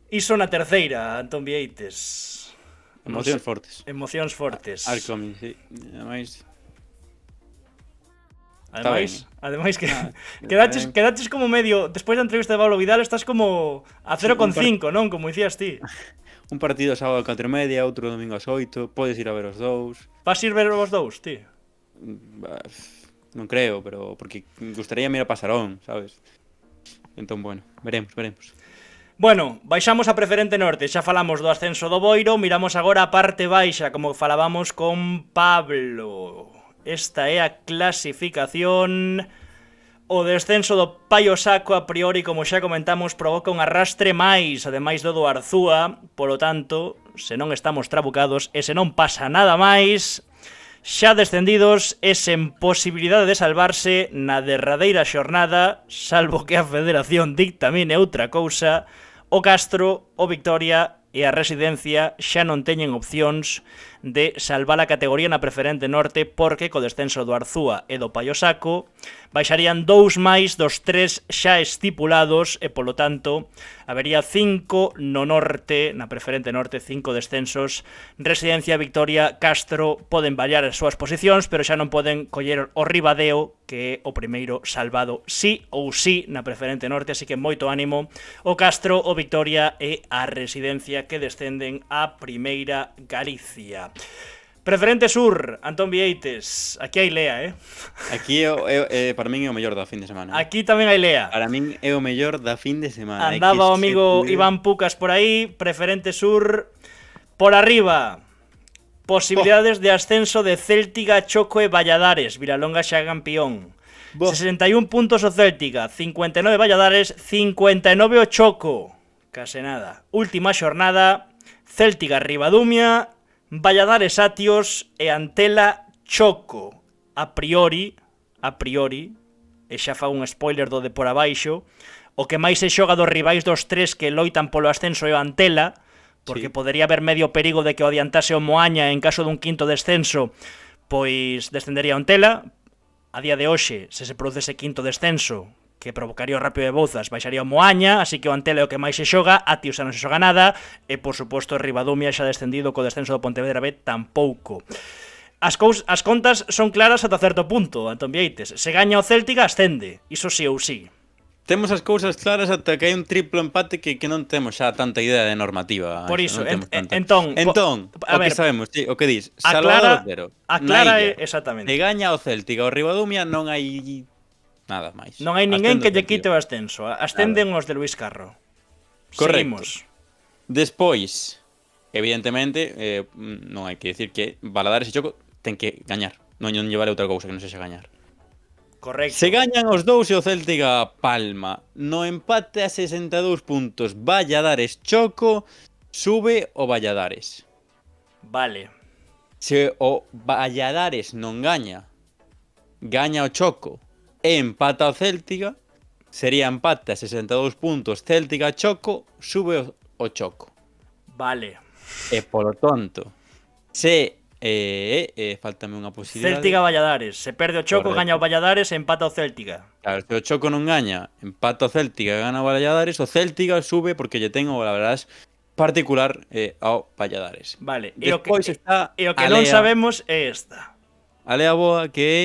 Iso na terceira, Antón Vieites. Emocións fortes. Emocións fortes. Alcomin, sí. Ademais que quedaches como medio, despois da entrevista de Pablo Vidal, estás como a 0,5, non? Como dicías ti. Un partido sábado a 4:30, outro domingo ás 8, podes ir a ver os dous. Vas ir ver os dous, ti? Non creo, pero porque gustaría ir a Pasarón, sabes? Entón, bueno, veremos. Bueno, baixamos a Preferente Norte, xa falamos do ascenso do Boiro, miramos agora a parte baixa, como falábamos con Pablo. Esta é a clasificación. O descenso do Paio Saco a priori, como xa comentamos, provoca un arrastre máis, ademais do Arzúa, polo tanto, se non estamos trabucados e se non pasa nada máis, xa descendidos e sen posibilidade de salvarse na derradeira xornada, salvo que a Federación dictamine outra cousa, o Castro, o Victoria e a Residencia xa non teñen opcións de salvar a categoría na Preferente Norte porque co descenso do Arzúa e do Paio Saco baixarían 2 máis dos 3 xa estipulados e polo tanto habería 5 no norte, na Preferente Norte, 5 descensos. Residencia, Victoria, Castro poden variar as súas posicións, pero xa non poden coller o Ribadeo, que é o primeiro salvado sí ou sí na Preferente Norte, así que moito ánimo o Castro, o Victoria e a Residencia que descenden a Primeira Galicia. Preferente Sur, Antón Vieites, aquí hai lea, Aquí para min é o mellor da fin de semana. Aquí tamén hai lea. Para min é o mellor da fin de semana. Andaba o amigo Iván Pucas por aí, Preferente Sur, por arriba. Posibilidades de ascenso de Céltiga, Choco e Valladares, Vilalonga xa campeón. 61 puntos o Céltiga, 59 Valladares, 59 o Choco. Case nada. Última xornada, Céltiga Ribadumia, Valladares Atios e Antela Choco. A priori, e xa fa un spoiler do de por abaixo, o que máis se xoga dos rivais dos tres que loitan polo ascenso é o Antela, porque podería haber medio perigo de que o adiantase o Moaña en caso dun quinto descenso, pois descendería o Antela. A día de hoxe, se produce ese quinto descenso, que provocaría o Rápido de Bouzas, baixaría o Moaña, así que o Antela é o que máis se xoga, Atios xa non se xoga nada, e por suposto Ribadumia xa descendido co descenso do Pontevedra B tampouco. As contas son claras ata certo punto, Antón Vieites. Se gaña o Céltiga, ascende, iso sí ou sí. Temos as cousas claras ata que hai un triplo empate que non temos xa tanta idea de normativa. Por iso, entón, o que sabemos, o que dis, Salvador Otero, aclara exactamente. Se gaña o Céltiga o Ribadumia non hai nada máis. Non hai ninguén que lle quite o ascenso. Ascenden os de Luis Carro. Correcto. Seguimos. Despois, evidentemente, non hai que decir que Valadares e Choco ten que gañar. Non lle vale outra cousa que non sexa gañar. Correcto. Se gañan os dous e o Céltiga palma. No empate a 62 puntos Valladares Choco, sube o Valladares. Vale. Se o Valladares non gaña o Choco e empata o Céltiga, sería empate a 62 puntos Céltiga Choco, sube o Choco. Vale. E polo tanto, se faltame unha posibilidade. Céltiga Valladares, se perde o Choco, Correcto. gaña o Valladares e empata o Céltiga. Claro, se o Choco non gaña, empata o Céltiga e gana o Valladares, o Céltiga sube porque lle ten o Valladares particular ao Valladares. Vale, Despois está e o que non sabemos é esta. A lea boa que é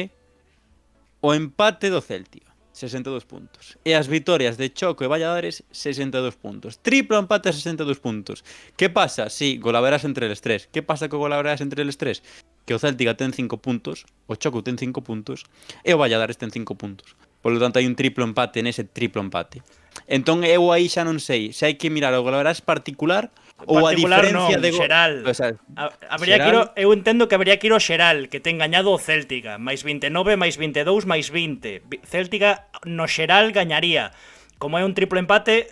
o empate do Céltiga. 62 puntos. E as vitorias de Choco e Valladares, 62 puntos. Triplo empate, 62 puntos. Que pasa? Si, golaveras entre eles tres. Que pasa co golaveras entre eles tres? Que o Céltica ten 5 puntos, o Choco ten 5 puntos, e o Valladares ten 5 puntos. Por lo tanto, hai un triplo empate nese triplo empate. Entón, eu aí xa non sei se hai que mirar o golaveras particular ou a diferencia de xeral. O sea, Habría xeral. que ir eu entendo que habría que ir ao xeral, que ten gañado o Céltica, máis 29, máis 22, máis 20. Céltica no xeral gañaría. Como é un triplo empate,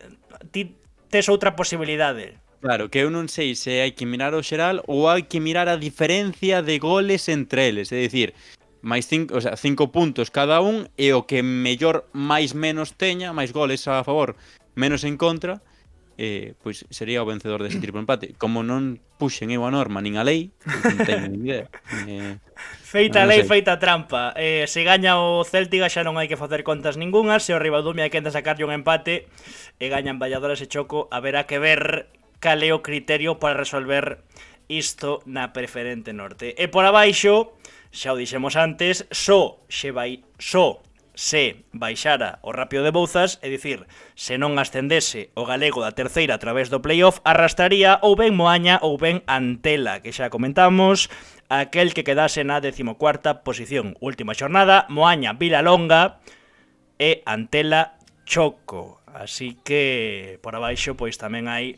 ti tes outra posibilidade. Claro, que eu non sei se hai que mirar o xeral ou hai que mirar a diferencia de goles entre eles, é dicir, máis 5, o sea, 5 puntos cada un e o que mellor máis menos teña, máis goles a favor, menos en contra, pois sería o vencedor dese triplo empate. Como non puxen eu a norma nin a lei, non teño nin idea. Feita non lei, sei. feita trampa. Se gaña o Céltica xa non hai que facer contas ningunhas. Se o Ribadumia hai que sacarlle un empate e gañan Valladares e Choco, haberá que ver cal é o criterio para resolver isto na preferente norte. E por abaixo, xa o dixemos antes, se baixara o Rápido de Bouzas, é dicir, se non ascendese o galego da terceira a través do playoff, arrastraría ou ben Moaña ou ben Antela, que xa comentamos, aquel que quedase na 14ª posición. Última xornada, Moaña, Vilalonga e Antela, Choco. Así que por abaixo pois tamén hai...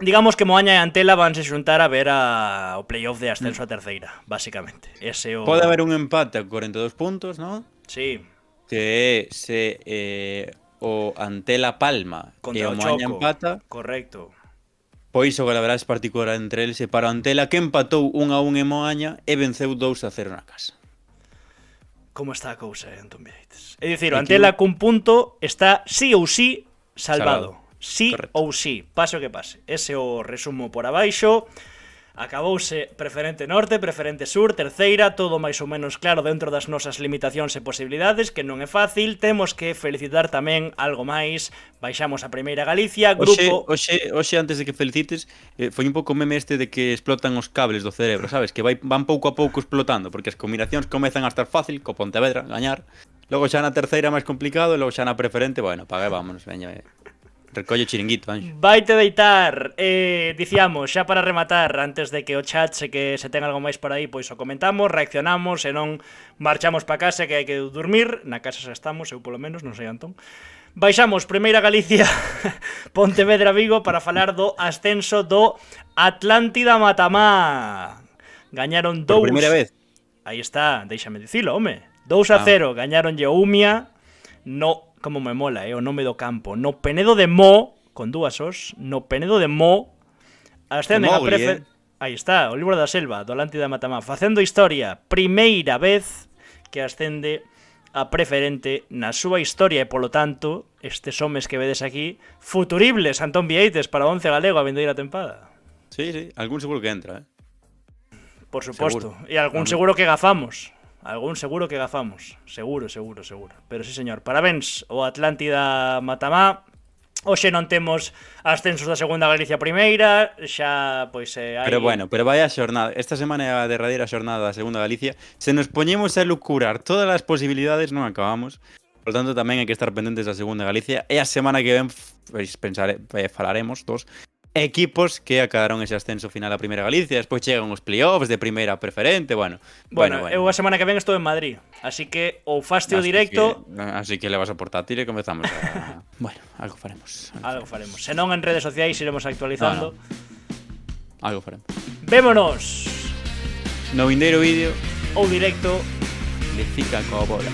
Digamos que Moaña e Antela vanse xuntar a ver o playoff de ascenso a terceira, basicamente. Ese o... Pode haber un empate a 42 puntos, non? Sí. Que é se o Antela palma e Contra o o Moaña Choco. empata, Correcto. pois o golaveras particular entre eles e para o Antela que empatou 1-1 en Moaña e venceu 2-0 na casa. Como está a cousa, Antón Vieites? É dicir, o Antela cun punto está sí ou sí salvado. Sí Correcto. ou sí, pase o que pase. Ese é o resumo por abaixo. Acabouse preferente norte, preferente sur, terceira, todo máis ou menos claro dentro das nosas limitacións e posibilidades, que non é fácil. Temos que felicitar tamén algo máis. Baixamos a primeira Galicia, grupo... Oxe, antes de que felicites, foi un pouco meme este de que explotan os cables do cerebro, sabes? Que van pouco a pouco explotando, porque as combinacións comezan a estar fácil, co Pontevedra, gañar. Logo xa na terceira máis complicado, e logo xa na preferente, bueno, pague, vámonos, veña, recolle o chiringuito, Anxo. Vaite deitar, dicíamos, xa para rematar, antes de que o chat se ten algo máis por aí, pois o comentamos, reaccionamos, e non marchamos pa casa que hai que dormir, na casa xa estamos, eu polo menos, non sei Antón. Baixamos primeira Galicia, Pontevedra Vigo, para falar do ascenso do Atlántida Matamá. Gañaron 2... Por primeira vez. Aí está, déixame dicilo, home. 2-0, gañaronlle o Umia no... Como me mola, o nome do campo. No Penedo de Mo, con dúas os, no Penedo de Mo, ascenden a preferente... Aí está, o libro da selva, do Atlántida Matamá, facendo historia, primeira vez que ascende a preferente na súa historia, e polo tanto, estes homes que vedes aquí, futuribles, Antón Vieites, para o 11 galego a vindeira tempada. Sí, algún seguro que entra, Por suposto, Seguro. e algún seguro que gafamos. Algún seguro que gafamos. Seguro. Pero sí, señor. Parabéns ao Atlántida Matamá. Hoxe non temos ascensos da segunda Galicia primeira. Xa, pois, hai... Pero bueno, pero vai a xornada. Esta semana é a derradeira xornada da segunda Galicia. Se nos poñemos a lucurar todas as posibilidades, non acabamos. Por tanto, tamén hai que estar pendentes da segunda Galicia. E a semana que ven, pois, falaremos dos equipos que acabaron ese ascenso final a primeira Galicia, despois chegan os playoffs de primeira preferente, bueno. Eu a semana que ven estou en Madrid, así que ou faste o directo... Así que levas a portátil e comezamos a... Bueno, algo faremos. Algo faremos. Se non en redes sociais iremos actualizando. No. Algo faremos. Vémonos No vindeiro vídeo ou directo de Fica coa bola.